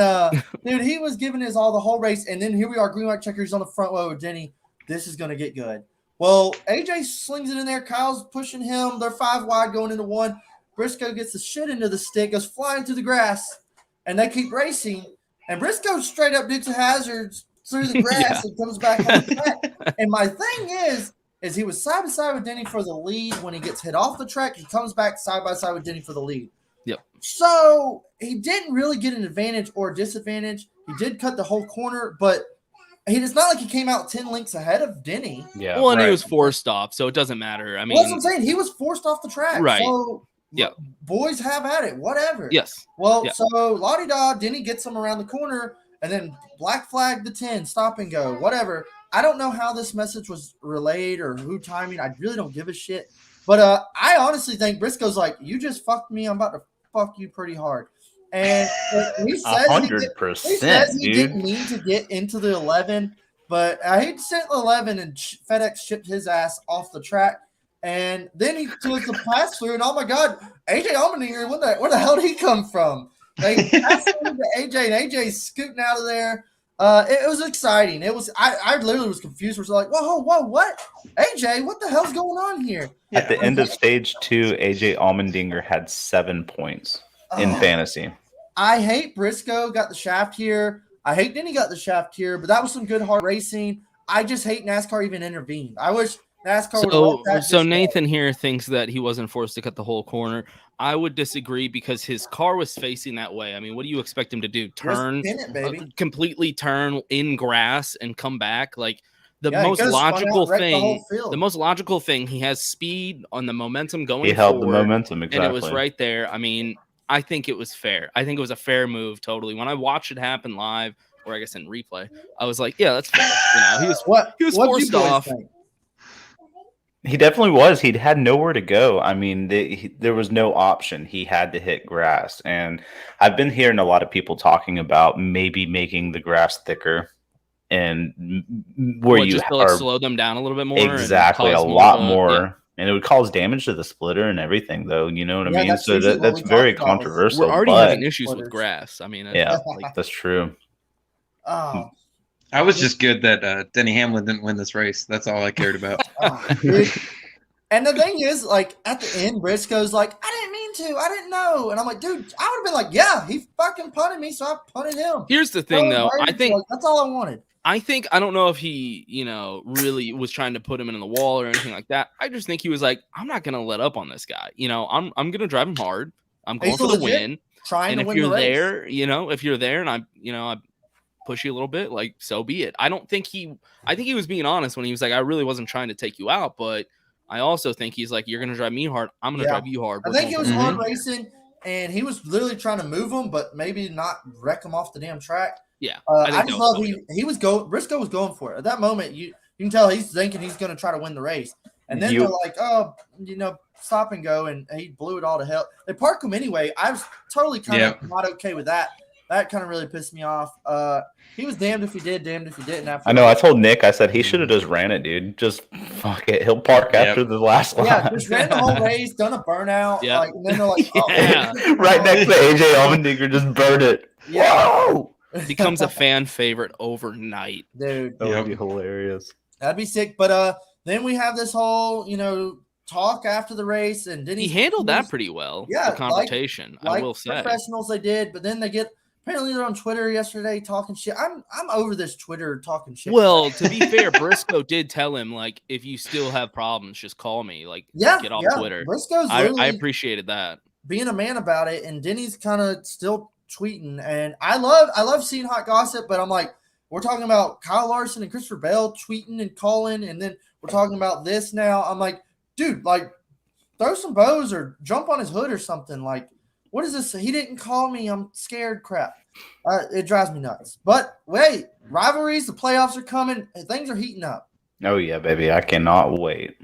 dude, he was giving his all the whole race, and then here we are, green white checkers on the front row with Denny. This is gonna get good. Well, AJ slings it in there. Kyle's pushing him. They're 5 wide going into 1. Briscoe gets the shit into the stick, goes flying through the grass, and they keep racing. And Briscoe straight up dukes a hazards through the grass and comes back on the track. And my thing is he was side by side with Denny for the lead. When he gets hit off the track, he comes back side by side with Denny for the lead. Yep. So he didn't really get an advantage or a disadvantage. He did cut the whole corner, but it's not like he came out 10 lengths ahead of Denny. Yeah. Well, and he was forced off, so it doesn't matter. I mean, that's what I'm saying. He was forced off the track. Right. So boys have at it, whatever. Yes. Well, so la-di-da, Denny gets him around the corner, and then black flag the 10, stop and go, whatever. I don't know how this message was relayed or who timing. I really don't give a shit. But I honestly think Briscoe's like, you just fucked me. I'm about to fuck you pretty hard. And he says 100%, he didn't mean to get into the 11, but he sent 11 and FedEx shipped his ass off the track. And then he took the pass through, and oh my God, AJ Allmendinger, where the hell did he come from? They passed through to AJ, and AJ's scooting out of there. It was exciting. It was. I literally was confused. Was like, whoa, what? AJ, what the hell's going on here? At the end of stage 2, AJ Allmendinger had 7 points in fantasy. I hate Briscoe got the shaft here. I hate Denny got the shaft here, but that was some good hard racing. I just hate NASCAR even intervened. I wish NASCAR would. So Nathan here thinks that he wasn't forced to cut the whole corner. I would disagree because his car was facing that way. I mean, what do you expect him to do? Turn, completely turn in grass and come back? Like the most logical thing. The most logical thing. He has speed on the momentum going. He held the momentum exactly, and it was right there. I mean, I think it was fair. I think it was a fair move. Totally. When I watched it happen live, or I guess in replay, I was like, yeah, that's fair. You know, he was forced off. He definitely was. He'd had nowhere to go. I mean, there was no option. He had to hit grass. And I've been hearing a lot of people talking about maybe making the grass thicker and where you just to, like, slow them down a little bit more. Exactly, a lot more. Yeah. And it would cause damage to the splitter and everything, though. You know what I mean? So that's very controversial. We're already having issues with grass. I mean, that's true. Oh. I was just good that Denny Hamlin didn't win this race. That's all I cared about. And the thing is, like, at the end, Briscoe's like, I didn't mean to. I didn't know. And I'm like, dude, I would have been like, yeah, he fucking punted me, so I punted him. Here's the thing, though. I think that's all I wanted. I don't know if he, really was trying to put him in the wall or anything like that. I just think he was like, I'm not going to let up on this guy. I'm going to drive him hard. I'm going for the win. Trying to win the race. If you're there and I push you a little bit, like, so be it. I think he was being honest when he was like, I really wasn't trying to take you out, but I also think he's like, you're going to drive me hard. I'm going to drive you hard. I think he was hard racing, and he was literally trying to move him, but maybe not wreck him off the damn track. Yeah. I just love Briscoe was going for it. At that moment, you can tell he's thinking he's going to try to win the race. And then they're like, stop and go, and he blew it all to hell. They parked him anyway. I was totally kind of not okay with that. That kind of really pissed me off. He was damned if he did, damned if he didn't. After I know. I told Nick, I said he should have just ran it, dude. Just fuck it. He'll park after the last lap. Yeah, just ran the whole race, done a burnout. Yeah. Like, and then they're like, right next to AJ Allmendinger, just burned it. Yeah. Whoa! Becomes a fan favorite overnight. Dude. That would be hilarious. That'd be sick. But then we have this whole, talk after the race, and he handled that pretty well. Yeah, the confrontation. I will say, professionals they did, but then they get. Apparently, they're on Twitter yesterday talking shit. I'm over this Twitter talking shit. Well, to be fair, Briscoe did tell him, like, if you still have problems, just call me. Like, get off Twitter. Briscoe's I appreciated that. Being a man about it, and Denny's kind of still tweeting. And I love seeing hot gossip, but I'm like, we're talking about Kyle Larson and Christopher Bell tweeting and calling, and then we're talking about this now. I'm like, dude, like, throw some bows or jump on his hood or something. Like, what is this? He didn't call me. I'm scared. Crap. It drives me nuts. But wait, rivalries, the playoffs are coming. Things are heating up. Oh, yeah, baby. I cannot wait.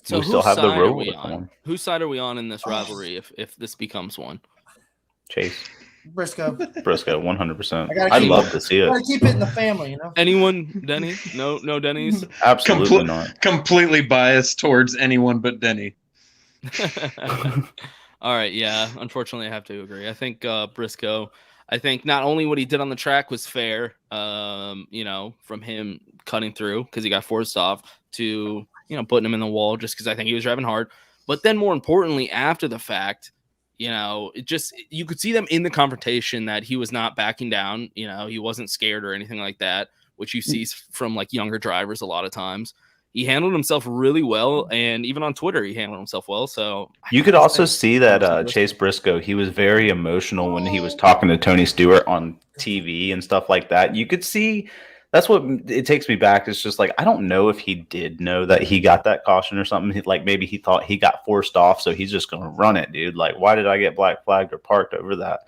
So we still have the road on. Whose side are we on in this rivalry if this becomes one? Chase. Briscoe, 100%. I'd love to see it. Gotta keep it in the family, Anyone, Denny? No Denny's? Absolutely not. Completely biased towards anyone but Denny. All right, yeah. Unfortunately, I have to agree. I think Briscoe. I think not only what he did on the track was fair, from him cutting through because he got forced off to, putting him in the wall just because I think he was driving hard. But then more importantly, after the fact, you could see them in the confrontation that he was not backing down. He wasn't scared or anything like that, which you see from like younger drivers a lot of times. He handled himself really well, and even on Twitter, he handled himself well. So you could also see that Chase Briscoe, he was very emotional when he was talking to Tony Stewart on TV and stuff like that. You could see that's what it takes me back. It's just like, I don't know if he did know that he got that caution or something. Like maybe he thought he got forced off, so he's just going to run it, dude. Like, why did I get black flagged or parked over that?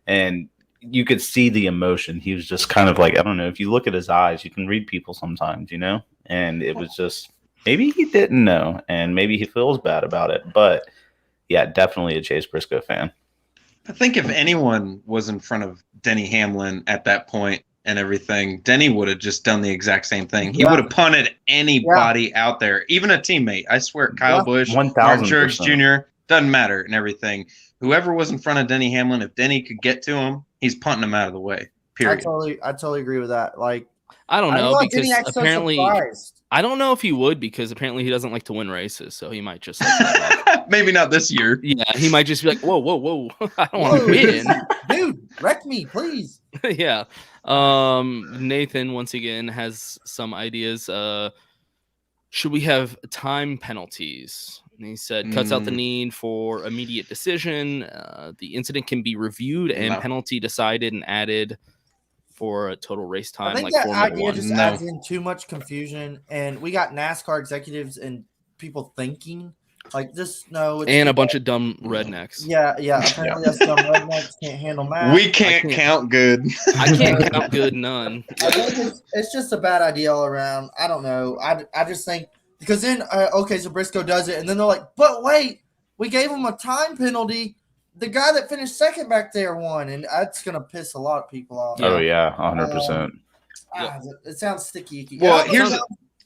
And you could see the emotion. He was just kind of like, I don't know, if you look at his eyes, you can read people sometimes, and it was just, maybe he didn't know, and maybe he feels bad about it. But yeah, definitely a Chase Briscoe fan. I think if anyone was in front of Denny Hamlin at that point and everything, Denny would have just done the exact same thing. He would have punted anybody out there, even a teammate. I swear, Kyle Busch, Martin Truex Jr., doesn't matter and everything. Whoever was in front of Denny Hamlin, if Denny could get to him, he's punting him out of the way. Period. I totally agree with that. Like, I don't know, because apparently I don't know if he would, because apparently he doesn't like to win races, so he might just maybe not this year. Yeah, he might just be like, whoa, I don't want to win. Dude, wreck me, please. Yeah. Nathan once again has some ideas. Should we have time penalties? And he said cuts out the need for immediate decision. The incident can be reviewed and penalty decided and added for a total race time. I think like that idea just adds in too much confusion, and we got NASCAR executives and people thinking like this. No, and a bunch of dumb rednecks. Yeah. Apparently, us dumb rednecks can't handle math. We can't count good. I can't count good none. I think it's just a bad idea all around. I don't know. I just think because then so Briscoe does it, and then they're like, but wait, we gave him a time penalty. The guy that finished second back there won, and that's going to piss a lot of people off. Oh, yeah, 100%. It sounds sticky. Well, it's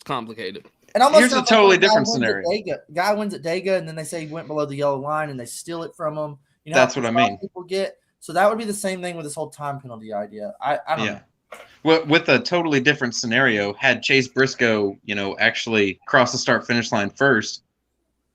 complicated. And here's a totally different scenario. Guy wins at Dega, and then they say he went below the yellow line, and they steal it from him. That's what I mean. People get. So that would be the same thing with this whole time penalty idea. I don't know. Well, with a totally different scenario, had Chase Briscoe, actually crossed the start-finish line first,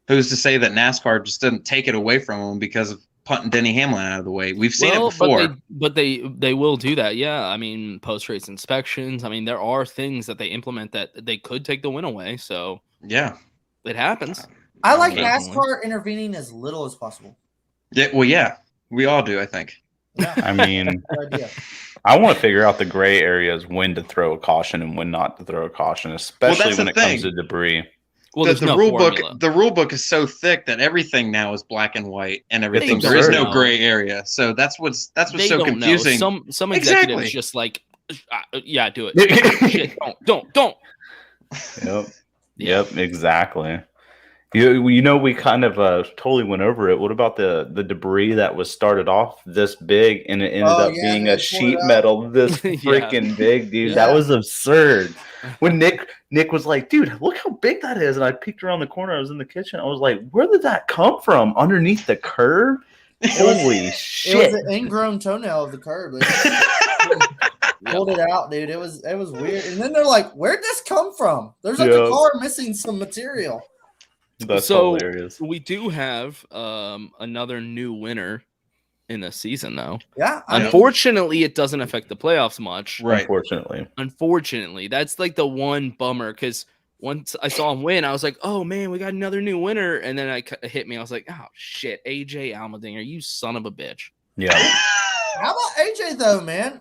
who's to say that NASCAR just doesn't take it away from him because of punting Denny Hamlin out of the way? We've seen it before. But they will do that. Yeah. I mean, post-race inspections. I mean, there are things that they implement that they could take the win away. So yeah, it happens. I like NASCAR intervening as little as possible. Yeah. Well, yeah, we all do, I think. Yeah. I mean, I want to figure out the gray areas, when to throw a caution and when not to throw a caution, especially when it comes to debris. Well, the rule book is so thick that everything now is black and white and everything. There is no gray area. So that's what's so confusing. Some executives just like, yeah, do it. Shit, don't. Yep, exactly. We kind of totally went over it. What about the debris that was started off this big and it ended up being a sheet metal this freaking big, dude? Yeah. That was absurd. When Nick was like, dude, look how big that is. And I peeked around the corner. I was in the kitchen. I was like, where did that come from? Underneath the curb? Holy shit. It was an ingrown toenail of the curb. Pulled it out, dude. It was weird. And then they're like, where'd this come from? There's like a car missing some material. That's hilarious. We do have another new winner in the season, though. Yeah. Unfortunately, it doesn't affect the playoffs much. Right. Unfortunately, that's like the one bummer, because once I saw him win, I was like, "Oh man, we got another new winner!" And then it hit me. I was like, "Oh shit, AJ Allmendinger, you son of a bitch!" Yeah. How about AJ though, man?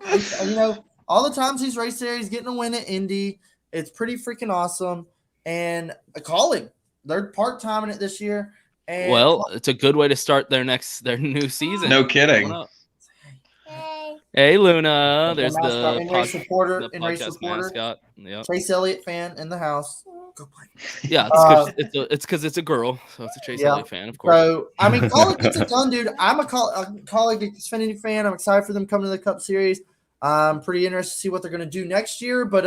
All the times he's raced there, he's getting a win at Indy. It's pretty freaking awesome. And calling. They're part-timing it this year. And it's a good way to start their new season. No kidding. Hey, Luna. There's the in-race reporter. mascot. Yep. Chase Elliott fan in the house. Go play. Yeah, it's because it's a girl, so it's a Chase Elliott fan, of course. So, I mean, Colleague gets it done, dude. I'm a Colleague Xfinity fan. I'm excited for them coming to the Cup Series. I'm pretty interested to see what they're going to do next year. But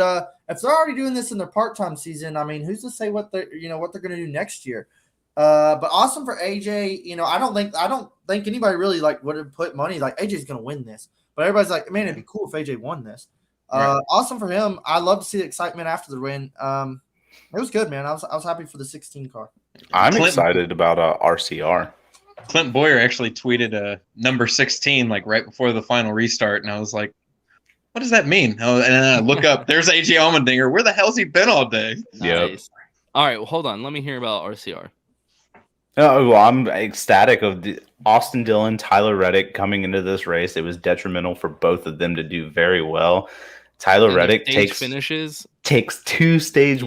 if they're already doing this in their part-time season, I mean, who's to say what they're going to do next year? But awesome for AJ. I don't think anybody really would have put money like AJ's going to win this. But everybody's like, man, it'd be cool if AJ won this. Awesome for him. I love to see the excitement after the win. It was good, man. I was happy for the 16 car. I'm excited about RCR. Clint Boyer actually tweeted number 16 like right before the final restart, and I was like, what does that mean? And then I look up, there's AJ Allmendinger. Where the hell's he been all day? Nice. All right, well, hold on. Let me hear about RCR. Oh, well, I'm ecstatic of Austin Dillon, Tyler Reddick coming into this race. It was detrimental for both of them to do very well. Tyler Reddick takes 2 stage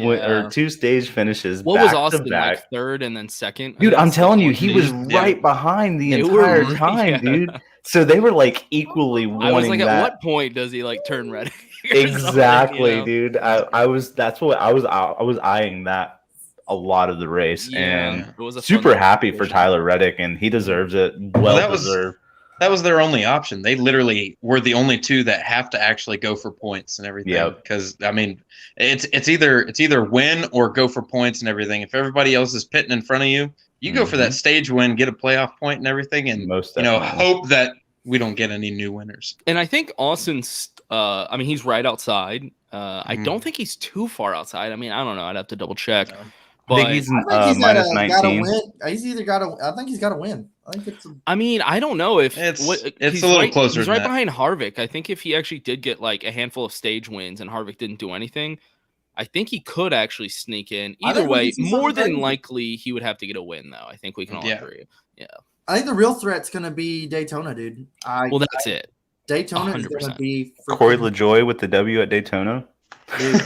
finishes. What was Austin like, third and then second? Dude, I'm telling you, he was right behind the entire time, dude. So they were like equally wanting I was like, that. at what point does he like turn Reddick? Exactly, dude. I was eyeing that a lot of the race, and super happy for Tyler Reddick, and he deserves it. Well deserved. That was their only option. They literally were the only two that have to actually go for points and everything. Yeah. Because I mean, it's either win or go for points and everything. If everybody else is pitting in front of you, you go for that stage win, get a playoff point and everything, and hope that we don't get any new winners. And I think Austin's. I mean, he's right outside. I don't think he's too far outside. I mean, I don't know. I'd have to double check. I think he's minus 19. He's either got to. I think he's got to win. I mean, I don't know if it's a little closer. He's right behind Harvick. I think if he actually did get like a handful of stage wins and Harvick didn't do anything, I think he could actually sneak in. Either way, more than likely he would have to get a win, though. I think we can all agree. Yeah. I think the real threat's going to be Daytona, dude. That's it. Daytona 100%. Is going to be Corey LaJoie with the W at Daytona. Dude,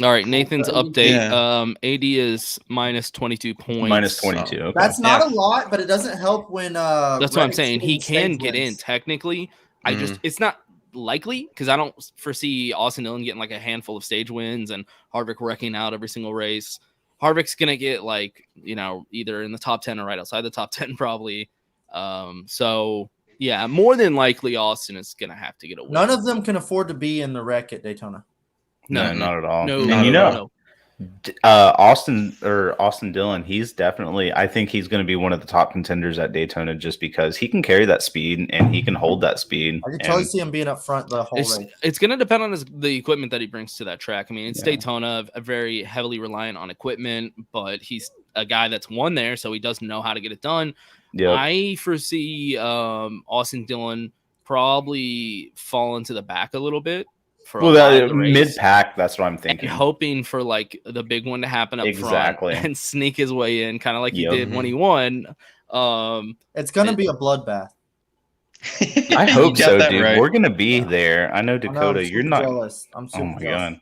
all right, Nathan's update. Yeah. AD is minus 22 points. Minus 22. Okay. That's not a lot, but it doesn't help when. That's what I'm saying. He can get in technically. It's not likely because I don't foresee Austin Dillon getting like a handful of stage wins and Harvick wrecking out every single race. Harvick's gonna get like either in the top 10 or right outside the top 10 probably. So yeah, more than likely Austin is gonna have to get a win. None of them can afford to be in the wreck at Daytona. No, not at all. No, and Austin Dillon, he's definitely. I think he's going to be one of the top contenders at Daytona just because he can carry that speed and he can hold that speed. I can totally see him being up front the whole race. It's going to depend on the equipment that he brings to that track. I mean, it's Daytona, very heavily reliant on equipment, but he's a guy that's won there, so he does know how to get it done. Yep. I foresee Austin Dillon probably fall into the back a little bit. Mid-pack, that's what I'm thinking. And hoping for like the big one to happen up front and sneak his way in, kind of like he did when he won. It's going to be a bloodbath. I hope so, dude. Right. We're going to be there. I know, Dakota, you're not. Jealous. I'm super jealous. God.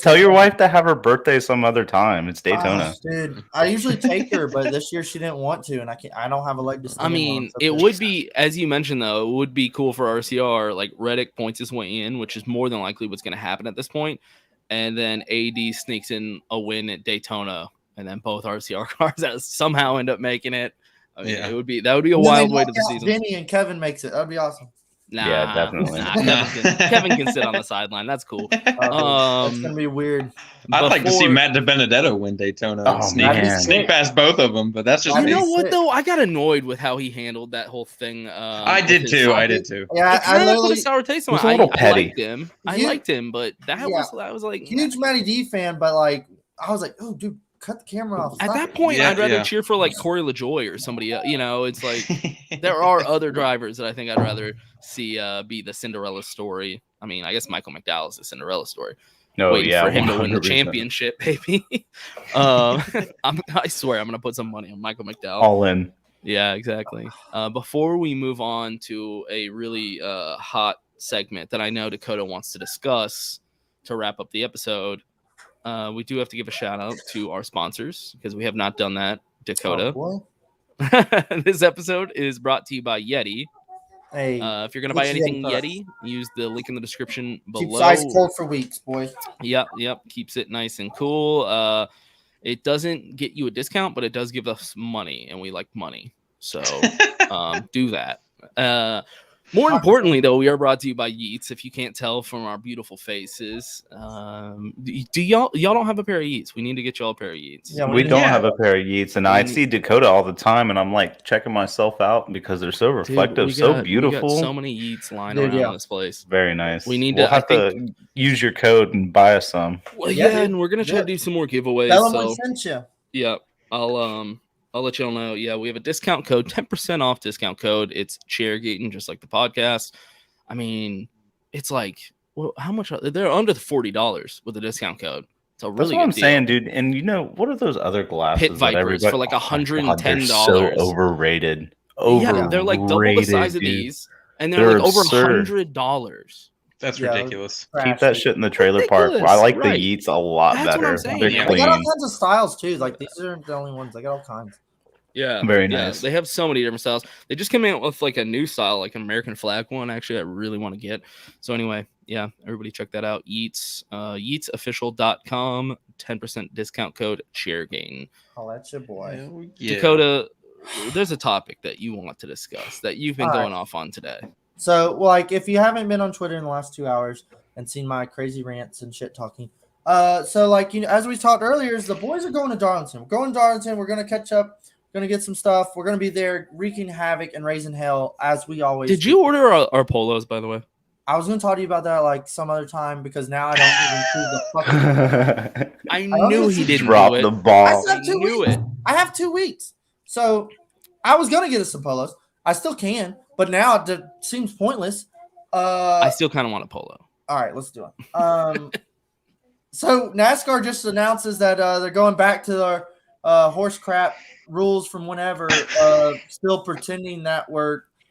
Tell your wife to have her birthday some other time. It's Daytona. Dude, I usually take her, but this year she didn't want to, and I don't have a leg to stand on. I mean, it would be, as you mentioned, though, it would be cool for RCR. Like Reddick points his way in, which is more than likely what's going to happen at this point, and then AD sneaks in a win at Daytona, and then both RCR cars somehow end up making it. I mean, that would be a wild way to the season. Vinny and Kevin makes it. That'd be awesome. Nah, yeah, definitely. Kevin can sit on the sideline. That's cool. It's gonna be weird. I'd like to see Matt DiBenedetto win Daytona. Sneak past both of them, but that's just you know what though? I got annoyed with how he handled that whole thing. I did too. Yeah, I literally put a sour taste on it. A little petty. I liked him, but that was like huge Matty D fan, but like I was like, oh dude, cut the camera off. At that point, I'd rather cheer for like Corey LaJoie or somebody else. It's like there are other drivers that I think I'd rather see be the Cinderella story. I mean, I guess Michael McDowell is the Cinderella story. Waiting for him to win the championship, baby. I swear I'm gonna put some money on Michael McDowell. All in. Yeah, exactly. Before we move on to a really hot segment that I know Dakota wants to discuss to wrap up the episode. We do have to give a shout out to our sponsors because we have not done that. Dakota. This episode is brought to you by Yeti. Hey, if you're gonna buy anything Yeti, use the link in the description below. Keeps ice cold for weeks, boy. Yep. Keeps it nice and cool. It doesn't get you a discount, but it does give us money, and we like money, so do that. More importantly, though, we are brought to you by Yeats. If you can't tell from our beautiful faces, do y'all don't have a pair of Yeats? We need to get y'all a pair of Yeats. Yeah, we don't have a pair of Yeats, and I see Dakota all the time, and I'm like checking myself out because they're so reflective, so beautiful. We got so many Yeats lying around this place. Very nice. We'll have to use your code and buy us some. Well, and we're gonna try to do some more giveaways. Tell them I sent you. Yeah, I'll let y'all know. Yeah, we have a discount code, 10% off discount code. It's Chairgatin, just like the podcast. I mean, it's like, well, how much? They're under the $40 with the discount code. So really, that's what I'm saying, dude. And what are those other glasses? Pit Vipers for like $110. So overrated. Yeah, they're like double the size of these, and they're like over $100. That's ridiculous. Keep that shit in the trailer park. I like the Yeats a lot better. What I'm saying, they're clean. They got all kinds of styles too. Like these aren't the only ones. They got all kinds. Yeah, very nice. They have so many different styles. They just came out with like a new style, like an American flag one. Actually, I really want to get. So anyway, yeah, everybody check that out. Yeats, yeatsofficial.com, 10% discount code Chairgatin. Oh, that's your boy. Yeah. Dakota, there's a topic that you want to discuss that you've been going off on today. So, like, if you haven't been on Twitter in the last 2 hours and seen my crazy rants and shit talking, so like as we talked earlier, is the boys are going to Darlington. We're going to Darlington. We're gonna catch up. Gonna get some stuff. We're gonna be there wreaking havoc and raising hell as we always. Did you order our polos, by the way? I was gonna talk to you about that like some other time because now I don't even see the fucking. I knew he didn't drop the ball. I knew it. I have 2 weeks, so I was gonna get us some polos. I still can, but now it seems pointless. I still kind of want a polo. All right, let's do it. So NASCAR just announces that they're going back to their horse crap rules from whenever, still pretending that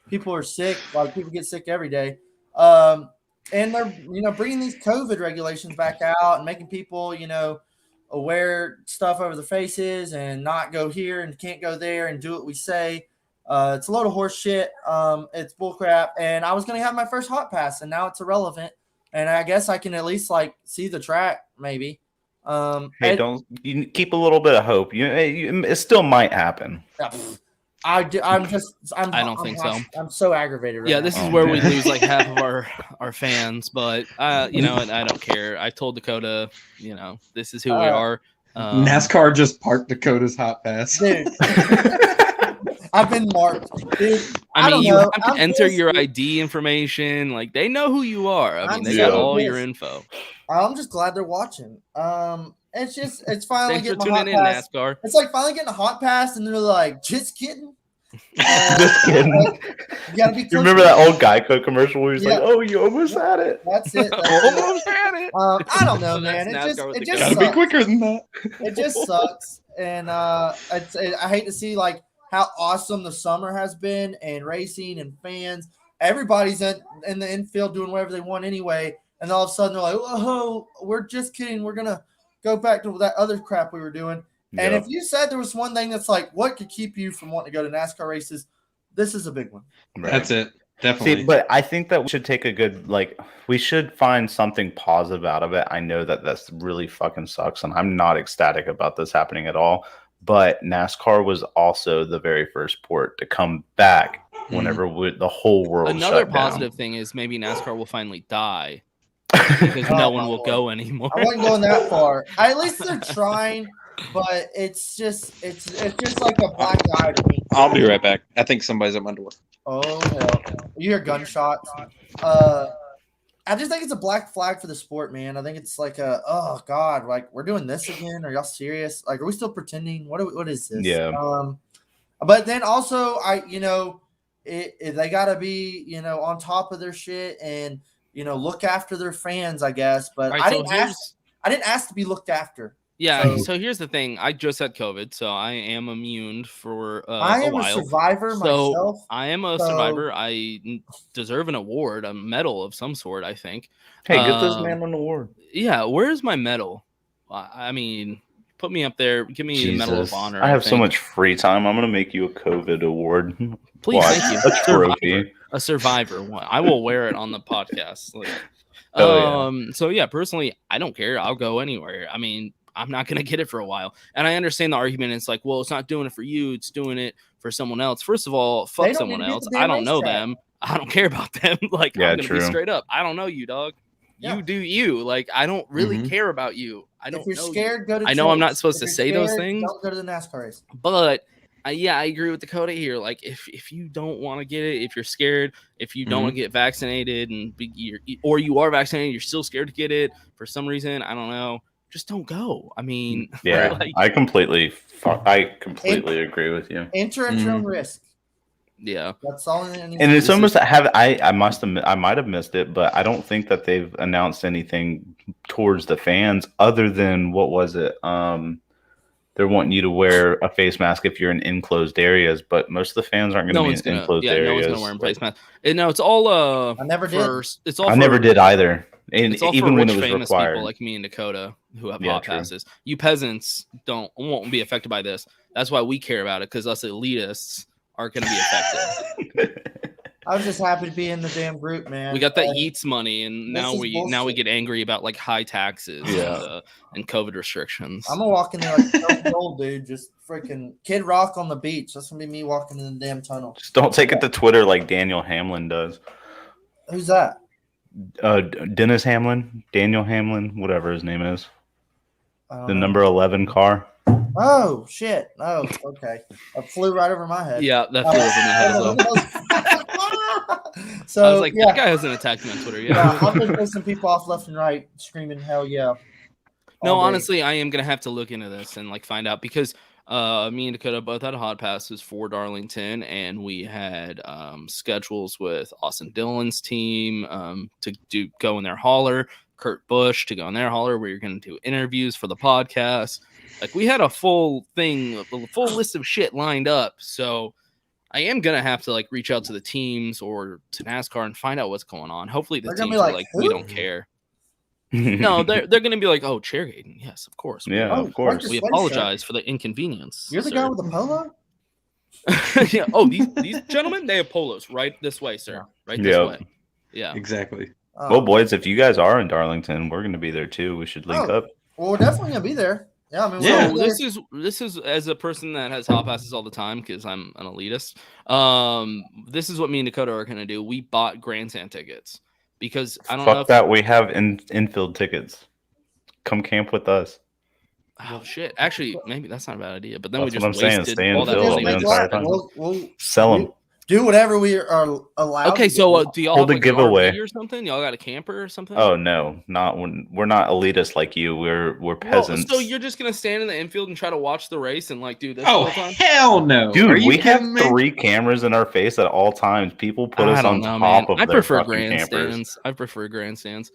people are sick, like people get sick every day. And they're bringing these COVID regulations back out and making people, wear stuff over their faces and not go here and can't go there and do what we say. It's a load of horse shit. It's bullcrap. And I was going to have my first hot pass, and now it's irrelevant. And I guess I can at least see the track, maybe. Hey, you keep a little bit of hope. It still might happen. I don't think so. I'm so aggravated. Right now. This is where we lose like half of our fans, but I don't care. I told Dakota, this is who we are. NASCAR just parked Dakota's hot pass. Dude. I've been marked. Dude, I mean, you have to enter your ID information. Like, they know who you are. I mean, they got all your info. I'm just glad they're watching. It's finally Thanks getting for a hot tuning pass. in, NASCAR. It's like finally getting a hot pass, and they're like, just kidding. Just kidding. You gotta be. You remember that old Geico commercial where he's like, "Oh, you almost had it." That's it. Almost had it. I don't know, man. It just gotta sucks. be quicker than that. It just sucks, and I hate to see how awesome the summer has been, and racing and fans. Everybody's in the infield doing whatever they want anyway, and all of a sudden they're like, "Oh, we're just kidding. We're gonna go back to that other crap we were doing." And if you said there was one thing that's like, what could keep you from wanting to go to NASCAR races? This is a big one. Right. That's it. Definitely. See, but I think that we should take a good, we should find something positive out of it. I know that that's really fucking sucks, and I'm not ecstatic about this happening at all. But NASCAR was also the very first sport to come back whenever the whole world Another shut positive down. thing is maybe NASCAR will finally die because no one will go anymore. I wasn't going that far. At least they're trying. But it's just like a black eye to me. I'll be right back. I think somebody's at my door. Oh hell! You hear gunshots. I just think it's a black flag for the sport, man. I think it's like oh god, like we're doing this again. Are y'all serious? Like, are we still pretending? What is this? Yeah. But then also they gotta be on top of their shit and look after their fans, I guess. But Right, I didn't ask to be looked after. Yeah, so here's the thing. I just had COVID, so I am immune for I am a survivor myself. I am a survivor. I deserve an award, a medal of some sort, I think. Hey, get this man an award. Yeah, where's my medal? I mean, put me up there. Give me a Medal of Honor. I have so much free time. I'm going to make you a COVID award. Please, thank you. A trophy. A survivor one. I will wear it on the podcast. So yeah, personally, I don't care. I'll go anywhere. I mean, I'm not going to get it for a while. And I understand the argument. It's like, well, it's not doing it for you. It's doing it for someone else. First of all, fuck someone else. I don't know them. I don't care about them. Like, Yeah, I'm gonna true. be straight up. I don't know you, dog. Yeah. You do you. Like, I don't really care about you. I don't If you're know scared, you. go to I know Chase. I'm not supposed If to you're say those scared, things, don't go to the NASCAR race. but yeah, I agree with Dakota here. Like, if you don't want to get it, if you're scared, if you don't want to get vaccinated, or you are vaccinated, you're still scared to get it for some reason, I don't know. Just don't go. I mean, yeah, like, I completely agree with you. Enter at your own risk. Yeah, that's all. And it's almost I might have missed it, but I don't think that they've announced anything towards the fans other than what was it? They're wanting you to wear a face mask if you're in enclosed areas, but most of the fans aren't going to be in enclosed areas. No one's going to wear a face mask. No, it's all I never did. It's all I never did either. And it's all even for when rich, it was famous required. people like me and Dakota who have hot passes. You peasants won't be affected by this. That's why we care about it, because us elitists aren't going to be affected. I was just happy to be in the damn group, man. We got that Yeats money, and now we bullshit. get angry about like high taxes and COVID restrictions. I'm gonna walk in there like an old dude, just freaking Kid Rock on the beach. That's gonna be me walking in the damn tunnel. Just don't take it to Twitter like Daniel Hamlin does. Who's that? Dennis Hamlin, Daniel Hamlin, whatever his name is. The number 11 car. Oh shit! Oh, okay. It flew right over my head. Yeah, that flew over my head as well. So I was like, that guy hasn't attacked me on Twitter yet. Yeah, I've been pissing people off left and right, screaming "Hell yeah!" No, honestly, I am gonna have to look into this and like find out, because me and Dakota both had hot passes for Darlington, and we had schedules with Austin Dillon's team to go in their hauler, Kurt Busch to go in their hauler. We were going to do interviews for the podcast. Like, we had a full list of shit lined up. So I am gonna have to like reach out to the teams or to NASCAR and find out what's going on. Hopefully the teams are like, we don't care. No, they're gonna be like, oh, Chairgatin, yes, of course. Of course. We apologize for the inconvenience. You're the guy with the polo? Yeah. Oh, these gentlemen, they have polos right this way, sir. Right this way. Yeah. Exactly. Well, boys, if you guys are in Darlington, we're gonna be there too. We should link up. Well, we're definitely gonna be there. Yeah, I mean, so this is as a person that has hot passes all the time, because I'm an elitist. This is what me and Dakota are gonna do. We bought grandstand tickets because I don't know. That we have infield tickets. Come camp with us. Oh shit! Actually, maybe that's not a bad idea. But then that's we just wasted all that money. The entire time. We'll sell them. Do whatever we are allowed. Okay, so do y'all have like an RV or something? Y'all got a camper or something? Oh no, we're not elitist like you. We're peasants. So you're just gonna stand in the infield and try to watch the race and like do this? Oh hell no, dude! We have 3 cameras in our face at all times. People put us on top of their fucking campers. I prefer grandstands.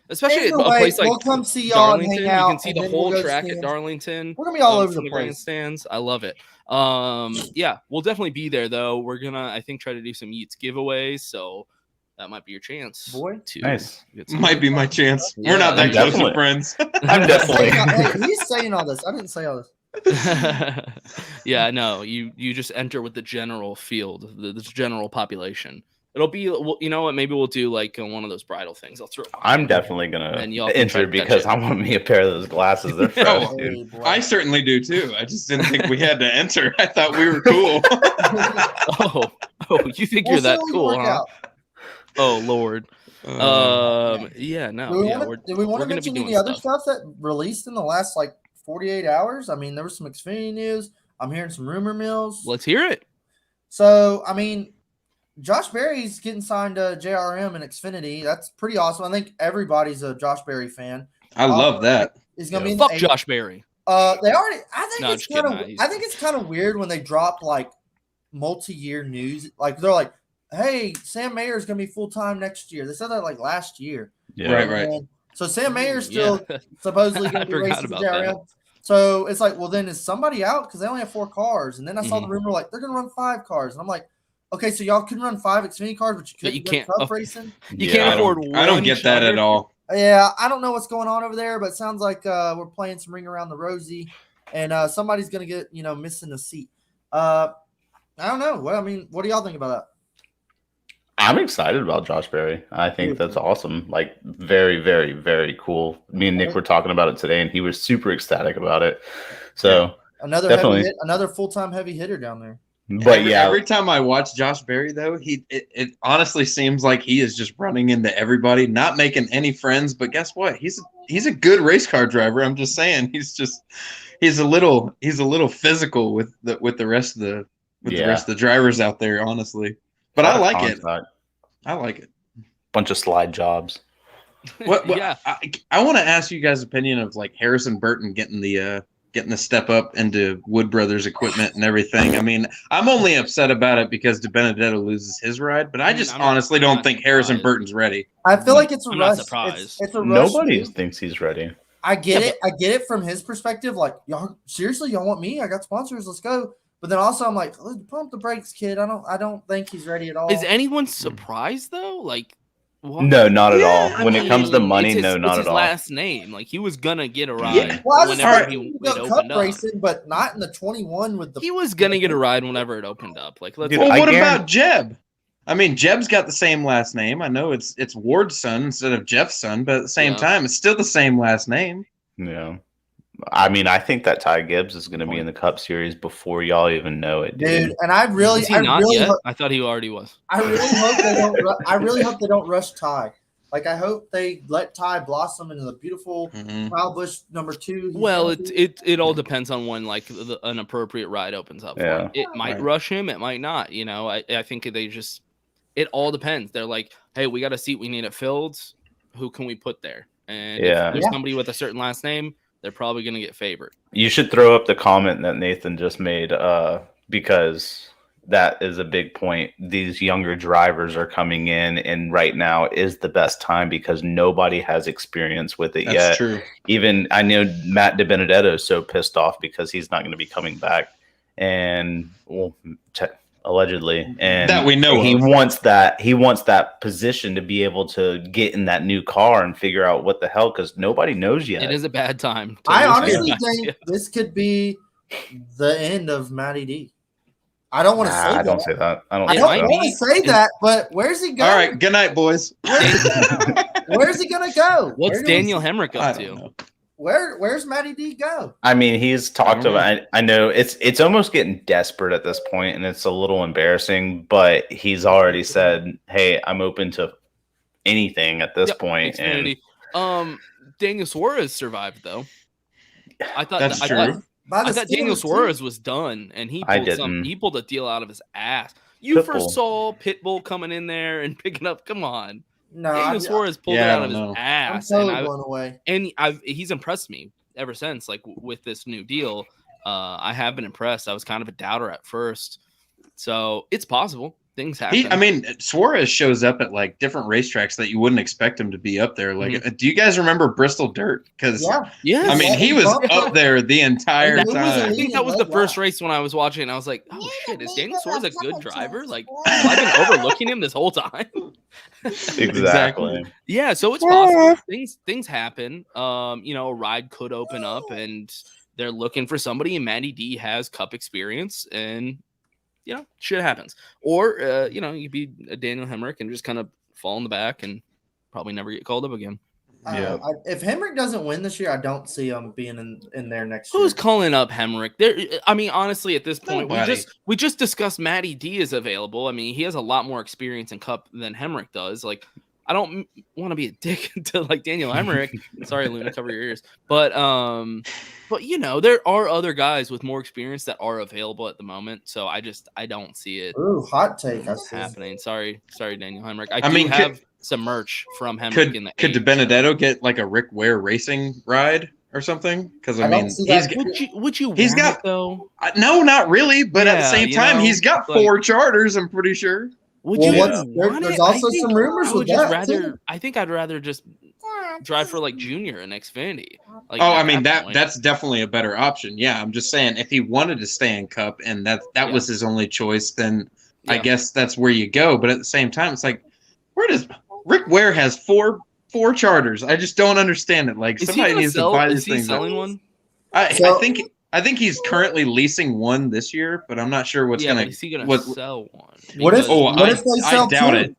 Especially at a place like we'll come see y'all Darlington, and hang out, you can see the whole track at Darlington. We're gonna be all over the place. Grandstands. I love it. Yeah, we'll definitely be there though. We're gonna, I think, try to do some Yeats giveaways, so that might be your chance. Boy, nice. Might be my chance. Yeah, we're not that close of friends. I'm definitely. Hey, he's saying all this. I didn't say all this. Yeah, no, you just enter with the general field, the general population. It'll be, you know what? Maybe we'll do like one of those bridal things. I'll throw. I'm definitely gonna enter because I want me a pair of those glasses. They're fresh, dude. I certainly do too. I just didn't think we had to enter. I thought we were cool. oh, you think you're that cool, huh? Oh Lord. Yeah, no. Did we want to mention any other stuff that released in the last like 48 hours? I mean, there was some Xfinity news. I'm hearing some rumor mills. Let's hear it. So, I mean, Josh Berry's getting signed to JRM and Xfinity. That's pretty awesome. I think everybody's a Josh Berry fan. I love that. He's gonna be fuck Josh Berry. They already. I think it's kind of weird when they drop like multi-year news. Like they're like, "Hey, Sam Mayer's gonna be full time next year." They said that like last year. Yeah, right. So Sam Mayer's still supposedly gonna be racing JRM. So it's like, well, then is somebody out because they only have 4 cars? And then I saw the rumor like they're gonna run 5 cars, and I'm like, okay, so y'all can run 5 Xfinity cars, but you can't Cup racing. You can't afford one. I don't get that at all. Yeah, I don't know what's going on over there, but it sounds like we're playing some Ring Around the Rosie, and somebody's gonna get missing a seat. I don't know. What do y'all think about that? I'm excited about Josh Berry. I think that's awesome. Like, very, very, very cool. Me and Nick were talking about it today, and he was super ecstatic about it. So another full-time heavy hitter down there. But every time I watch Josh Berry, though, it honestly seems like he is just running into everybody, not making any friends. But guess what? He's a good race car driver. I'm just saying, he's a little physical with the rest of the drivers out there, honestly. But I like it. I like it. Bunch of slide jobs. What yeah. I want to ask you guys' opinion of like Harrison Burton getting the step up into Wood Brothers equipment and everything. I mean, I'm only upset about it because DiBenedetto loses his ride, but I just honestly don't think Harrison Burton's ready. I feel like it's a rush. Not surprised. It's a rush. Nobody thinks he's ready. I get it. I get it from his perspective. Like, y'all seriously, y'all want me? I got sponsors. Let's go. But then also, I'm like, pump the brakes, kid. I don't think he's ready at all. Is anyone surprised though? Like, what? No, not at all. When it comes to money, not at all. It's his last name. Like, he was gonna get a ride whenever he opened up. Racing, but not in the 21 with the. He was gonna get a ride whenever it opened up. Like, let's. Well, what about Jeb? I mean, Jeb's got the same last name. I know it's Ward's son instead of Jeff's son, but at the same time, it's still the same last name. Yeah. I mean, I think that Ty Gibbs is going to be in the Cup Series before y'all even know it, dude. And I really, is he not yet? I thought he already was. I really hope they don't. I really hope they don't rush Ty. Like, I hope they let Ty blossom into the beautiful Kyle Busch #2. Well, it all depends on when like an appropriate ride opens up. Yeah. It might rush him. It might not. You know, I think they just. It all depends. They're like, hey, we got a seat we need it filled. Who can we put there? And if there's somebody with a certain last name, they're probably going to get favored. You should throw up the comment that Nathan just made because that is a big point. These younger drivers are coming in, and right now is the best time because nobody has experience with it yet. That's true. Even I know Matt DiBenedetto is so pissed off because he's not going to be coming back. And, allegedly, and that we know he wants that position to be able to get in that new car and figure out what the hell, because nobody knows yet. It is a bad time. I honestly think this could be the end of Matty D. I don't want to say that. I don't say that. I don't want to say that, but where's he going? All right, good night, boys. Where's he gonna go? What's Daniel Hemrick up to? Where's Matty D go? I mean, he's talked about. I know it's almost getting desperate at this point, and it's a little embarrassing. But he's already said, "Hey, I'm open to anything at this point." And Daniel Suarez survived though. I thought that's true. I thought Daniel Suarez was done, and he pulled a deal out of his ass. You first saw Pitbull coming in there and picking up. Come on. No, Daniel Suarez pulled it out of his ass. I'm totally blown away. And he's impressed me ever since, like with this new deal. I have been impressed. I was kind of a doubter at first. So it's possible. Things happen. Suarez shows up at like different racetracks that you wouldn't expect him to be up there. Like, do you guys remember Bristol Dirt? Because he was up there the entire time. I think that was the first race when I was watching, and I was like, "Oh shit, is Daniel Suarez a good driver? Like, I've been overlooking him this whole time." Exactly. Yeah, so it's possible. Things happen. A ride could open up, and they're looking for somebody, and Matty D has Cup experience, and shit happens. Or, you'd be a Daniel Hemrick and just kind of fall in the back and probably never get called up again. If Hemrick doesn't win this year, I don't see him being in there next year. Who's calling up Hemrick? Honestly, at this point, we just discussed Matty D is available. I mean, he has a lot more experience in Cup than Hemrick does. Like, I don't want to be a dick to like Daniel Hemrick. Sorry, Luna, cover your ears. But there are other guys with more experience that are available at the moment. So I don't see it. Ooh, hot take happening. Sorry, Daniel Hemrick. I do have some merch from Hemrick. Could DiBenedetto get like a Rick Ware racing ride or something? Because would you? He's got though. No, not really. But at the same time, he's got 4 charters. I'm pretty sure. There's also some rumors with that. I think I'd rather just drive for like Junior in Xfinity. Like, that's definitely a better option. Yeah, I'm just saying if he wanted to stay in Cup and that was his only choice, then I guess that's where you go. But at the same time, it's like, where does Rick Ware has four charters? I just don't understand it. Like, somebody needs to buy these things. Is he selling one? I think he's currently leasing one this year, but I'm not sure what's going to. Is he going to sell one? What if they sell I doubt it.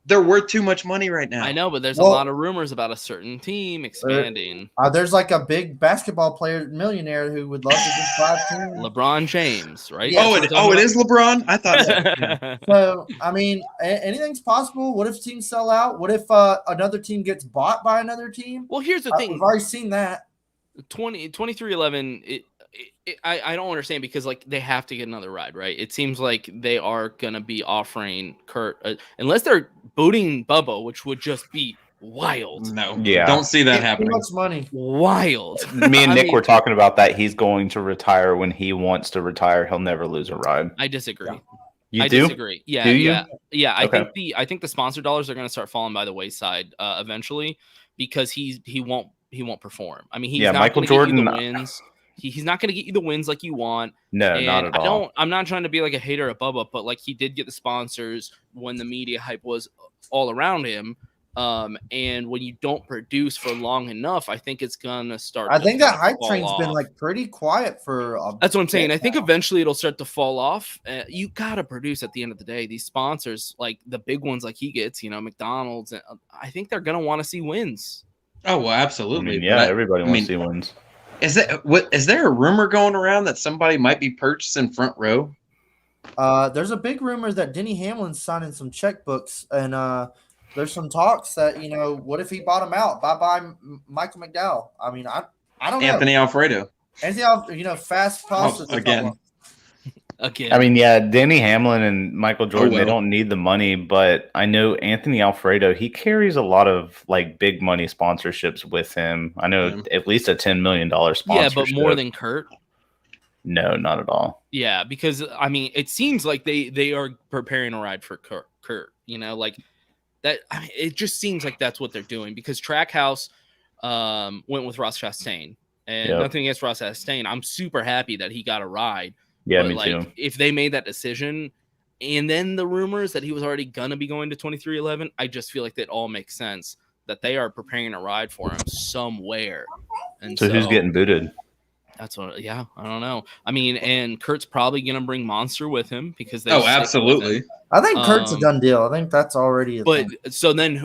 they're worth too much money right now. I know, but there's a lot of rumors about a certain team expanding. There's like a big basketball player, millionaire, who would love to just buy a team. LeBron James, right? Yeah, it is LeBron? I thought so. So, I mean, anything's possible. What if teams sell out? What if another team gets bought by another team? Well, here's the thing. We've already seen that. 2311, I don't understand, because like they have to get another ride, right? It seems like they are gonna be offering Kurt, unless they're booting Bubba, which would just be wild. No, don't see that happening. Too much money. Wild. Me and Nick were talking about that. He's going to retire when he wants to retire. He'll never lose a ride. I disagree. Yeah. You do? Disagree. Yeah. Do you? Yeah. Okay. I think the sponsor dollars are going to start falling by the wayside eventually, because he won't perform. I mean, he's not Michael Jordan. Jordan. Get you the wins. He's not going to get you the wins like you want. No, not at all. I'm not trying to be like a hater of Bubba, but like he did get the sponsors when the media hype was all around him. And when you don't produce for long enough, I think it's gonna start. I think that hype train's been like pretty quiet for. That's what I'm saying. I think eventually it'll start to fall off. You gotta produce at the end of the day. These sponsors, like the big ones, like he gets, McDonald's. I think they're gonna want to see wins. Oh well, absolutely. Everybody wants to see wins. Is there a rumor going around that somebody might be purchasing Front Row? There's a big rumor that Denny Hamlin's signing some checkbooks, and there's some talks that, what if he bought him out? Bye Michael McDowell. I mean, I don't know. Anthony Alfredo. Fast pasta. Again. I mean, Denny Hamlin and Michael Jordan, they don't need the money, but I know Anthony Alfredo, he carries a lot of like big money sponsorships with him. I know at least a $10 million sponsorship. Yeah, but more than Kurt? No, not at all. Yeah, because I mean, it seems like they are preparing a ride for Kurt, like that. I mean, it just seems like that's what they're doing, because Trackhouse went with Ross Chastain, and nothing against Ross Chastain. I'm super happy that he got a ride. Yeah, but me too. If they made that decision, and then the rumors that he was already gonna be going to 2311, I just feel like that all makes sense, that they are preparing a ride for him somewhere. And so who's getting booted? That's what. Yeah, I don't know. I mean, and Kurt's probably gonna bring Monster with him, because they. Oh, absolutely. I think Kurt's a done deal. I think that's already. So then,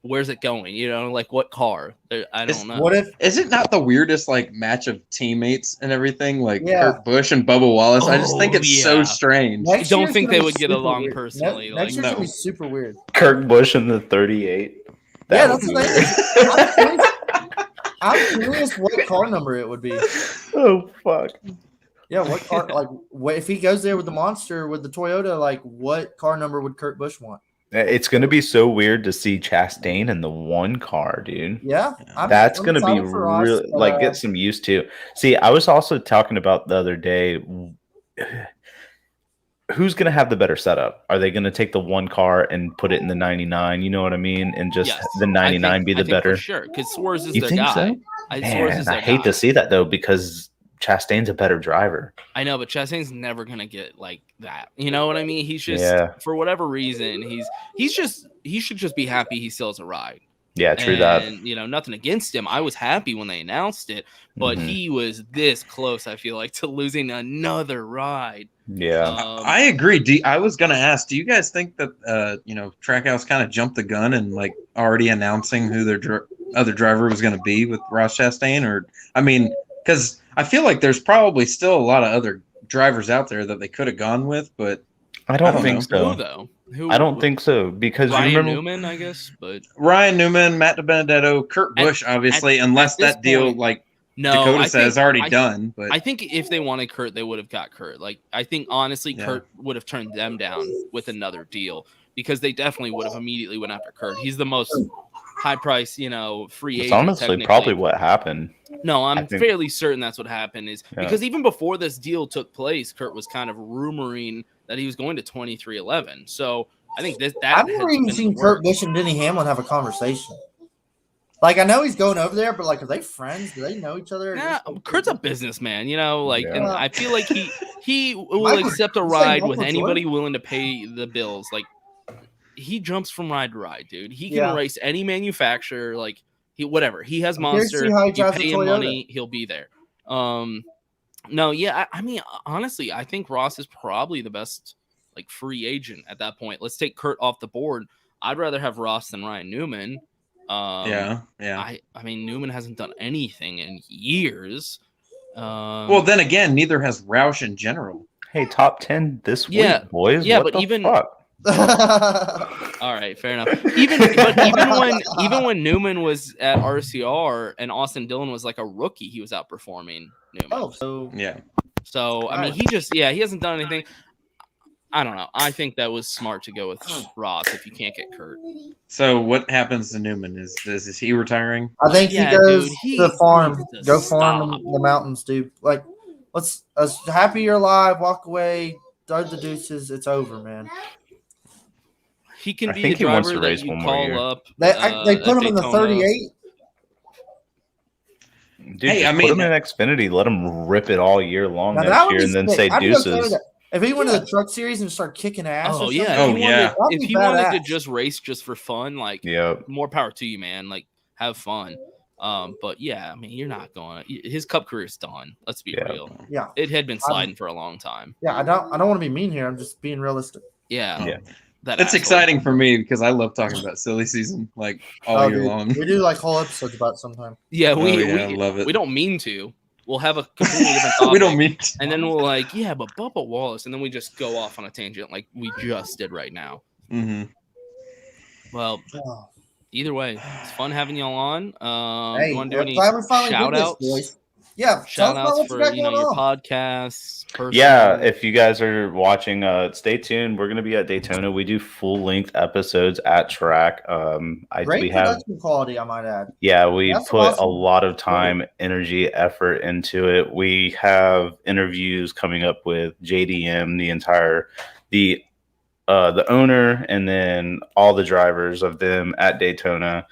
where's it going? Like what car? I don't know. What if? Is it not the weirdest like match of teammates and everything? Like Kurt Busch and Bubba Wallace. I just think it's so strange. I don't think they would get along weird. Personally. Next year's gonna be super weird. Kurt Busch in the 38. That's the thing. I'm curious what car number it would be. Oh fuck. Yeah, what car? Like, if he goes there with the Monster with the Toyota, like, what car number would Kurt Busch want? It's going to be so weird to see Chastain in the one car, dude. Yeah. That's going to be really, like, get some used to. See, I was also talking about the other day, who's going to have the better setup? Are they going to take the one car and put it in the 99? You know what I mean? And just the 99 be the better? For sure, because Swerve is you the think guy. So? I hate to see that, though, because Chastain's a better driver. I know, but Chastain's never gonna get like that. You know what I mean? He's just for whatever reason, he should just be happy he still has a ride. Yeah, true that. And nothing against him. I was happy when they announced it, but he was this close, I feel like, to losing another ride. Yeah. I agree. I was gonna ask, do you guys think that Trackhouse kind of jumped the gun and like already announcing who their other driver was gonna be with Ross Chastain? Or I mean, because I feel like there's probably still a lot of other drivers out there that they could have gone with, but I don't think so. Who, though? I don't think so, because Ryan Newman, I guess, but Ryan Newman, Matt DiBenedetto, Kurt Busch, obviously, unless that deal Dakota says already done. But I think if they wanted Kurt, they would have got Kurt. Like, I think honestly, Kurt would have turned them down with another deal, because they definitely would have immediately went after Kurt. He's the most high price, free agent. It's honestly probably what happened. No, I'm fairly certain that's what happened, because even before this deal took place, Kurt was kind of rumoring that he was going to 2311. So I think that I've never even seen Kurt Busch and Denny Hamlin have a conversation. Like, I know he's going over there, but like, are they friends? Do they know each other? Yeah, Kurt's a businessman, and I feel like he will accept a ride with anybody willing to pay the bills. Like, he jumps from ride to ride, dude. He can race any manufacturer. Like, whatever. He has Monster. You pay him money, he'll be there. I mean, honestly, I think Ross is probably the best like free agent at that point. Let's take Kurt off the board. I'd rather have Ross than Ryan Newman. Yeah. I mean, Newman hasn't done anything in years. Well, then again, neither has Roush in general. Hey, top 10 this week, boys. Yeah, what but the even fuck? all right, fair enough. Even when Newman was at RCR and Austin Dillon was like a rookie, he was outperforming Newman. Oh, so yeah. So I mean, he hasn't done anything. I don't know. I think that was smart to go with Ross if you can't get Kurt. So what happens to Newman? Is he retiring? I think he goes to the farm. Go farm stop. in the mountains, dude. Like, let's happy you're alive. Walk away. Throw the deuces. It's over, man. He can be a driver that you call up. They put him in the 38. Dude, put him in Xfinity. Let him rip it all year long next year, and then say deuces. If he went to the Truck Series and start kicking ass, if he wanted to just race just for fun, like, more power to you, man. Like, have fun. But yeah, I mean, you're not going. His Cup career is done. Let's be real. Yeah, it had been sliding for a long time. Yeah, I don't want to be mean here. I'm just being realistic. Yeah. It's exciting for me because I love talking about silly season like all year long. We do like whole episodes about it sometimes. Yeah, we love it. We don't mean to. We'll have a completely different topic. We don't mean to. And then we'll like, yeah, but Bubba Wallace, and then we just go off on a tangent like we just did right now. Mm-hmm. Well, either way, it's fun having y'all on. Hey, you want to do any shout outs? Yeah, shout outs for your podcasts. Yeah, if you guys are watching, stay tuned. We're going to be at Daytona. We do full length episodes at track. Great production quality, I might add. Yeah, we put a lot of time, energy, effort into it. We have interviews coming up with JDM, the owner, and then all the drivers of them at Daytona.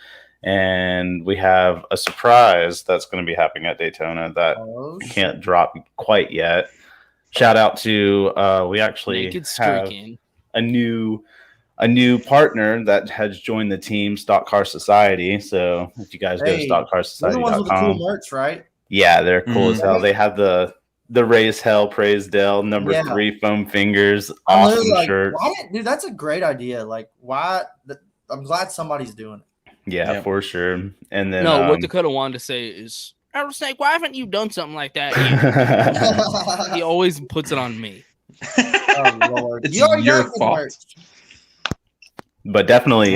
And we have a surprise that's going to be happening at Daytona that can't drop quite yet. Shout out to we actually have a new partner that has joined the team, Stock Car Society. So if you guys go to stockcarsociety.com, the ones with the cool merch, right? Yeah, they're cool as hell. They have the Raise Hell, Praise Dell, number 3 foam fingers, awesome shirt. Dude, that's a great idea. Like, why? I'm glad somebody's doing it. Yeah, for sure. And then what Dakota wanted to say is, Rattlesnake, why haven't you done something like that? He always puts it on me. Oh Lord, it's your fault. But definitely,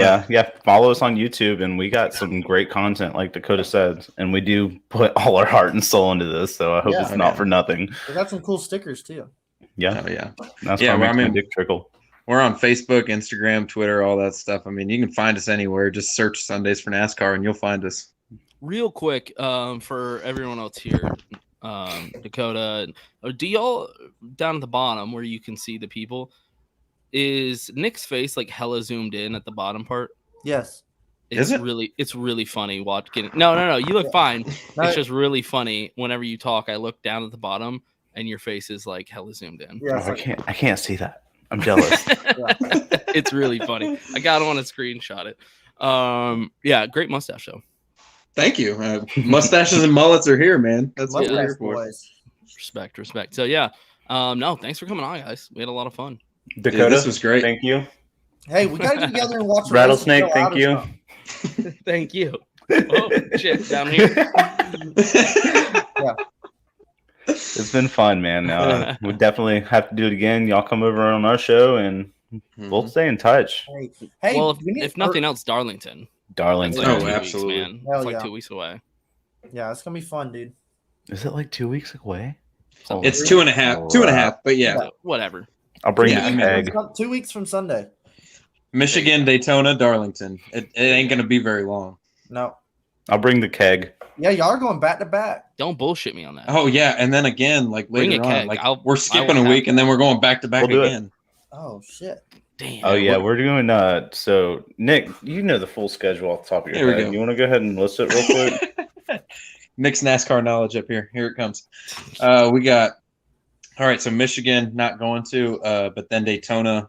follow us on YouTube, and we got some great content, like Dakota said, and we do put all our heart and soul into this. So I hope it's not for nothing. We got some cool stickers too. Yeah, that's my dick trickle. We're on Facebook, Instagram, Twitter, all that stuff. I mean, you can find us anywhere. Just search Sundays for NASCAR and you'll find us. Real quick, for everyone else here, Dakota, do y'all down at the bottom where you can see the people, is Nick's face like hella zoomed in at the bottom part? Yes. It's really funny watching. No, you look fine. It's just really funny whenever you talk. I look down at the bottom and your face is like hella zoomed in. Yeah, I can't see that. I'm jealous. It's really funny. I got on a screenshot it. Great mustache though. Thank you. Mustaches and mullets are here, man. That's what we're here for. Respect. So no, thanks for coming on, guys. We had a lot of fun. Dakota, this was great. Thank you. Hey, we got to get together and watch Rattlesnake. Thank you. Thank you. Oh shit, down here. Yeah. It's been fun, man. We definitely have to do it again. Y'all come over on our show, and we'll stay in touch. Hey, well, if nothing else, Darlington. Like absolutely, weeks, man. It's like 2 weeks away. Yeah, it's gonna be fun, dude. Is it like 2 weeks away? It's 2.5. 2.5, but whatever. I'll bring the keg. 2 weeks from Sunday. Michigan, Daytona, Darlington. It ain't gonna be very long. No. I'll bring the keg. Yeah, y'all are going back to back. Don't bullshit me on that. Oh yeah, and then again, like later on, like we're skipping a week and then we're going back to back again. Oh shit. Damn. Oh yeah, we're doing so Nick, you know the full schedule off the top of your head. You want to go ahead and list it real quick? Nick's NASCAR knowledge up here. Here it comes. We got so Michigan not going to, but then Daytona,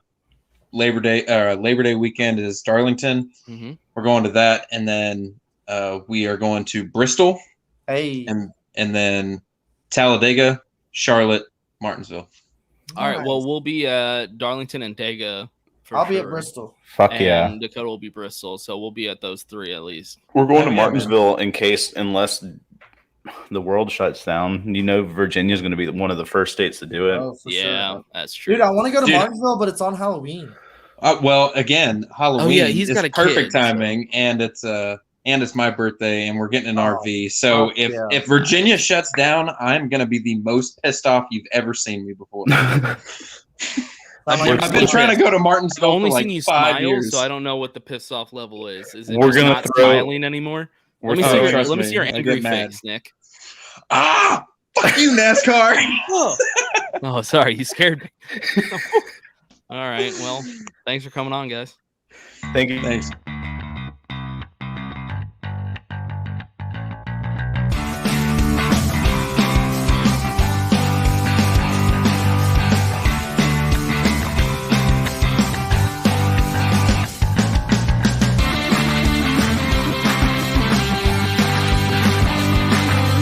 Labor Day weekend is Darlington. Mm-hmm. We're going to that, and then we are going to Bristol. Hey. And then Talladega, Charlotte, Martinsville. All right. Well, we'll be at Darlington and Dega I'll be at Bristol. Fuck yeah. And Dakota will be Bristol, so we'll be at those 3 at least. We're going to Martinsville unless the world shuts down. You know, Virginia's going to be one of the first states to do it. Oh, for sure. That's true. Dude, I want to go to Martinsville, but it's on Halloween. Well, again, Halloween. Oh yeah, he's got a perfect kid, timing, so. and it's my birthday, and we're getting an RV. So if Virginia shuts down, I'm gonna be the most pissed off you've ever seen me before. I've been trying to go to Martinsville I've only for like seen you 5 smile, years. so I don't know what the pissed off level is. Is it We're just gonna not smiling anymore? Let me see your angry face, Nick. Ah, fuck you, NASCAR. Oh, sorry, you scared me. All right, well, thanks for coming on, guys. Thank you. Thanks.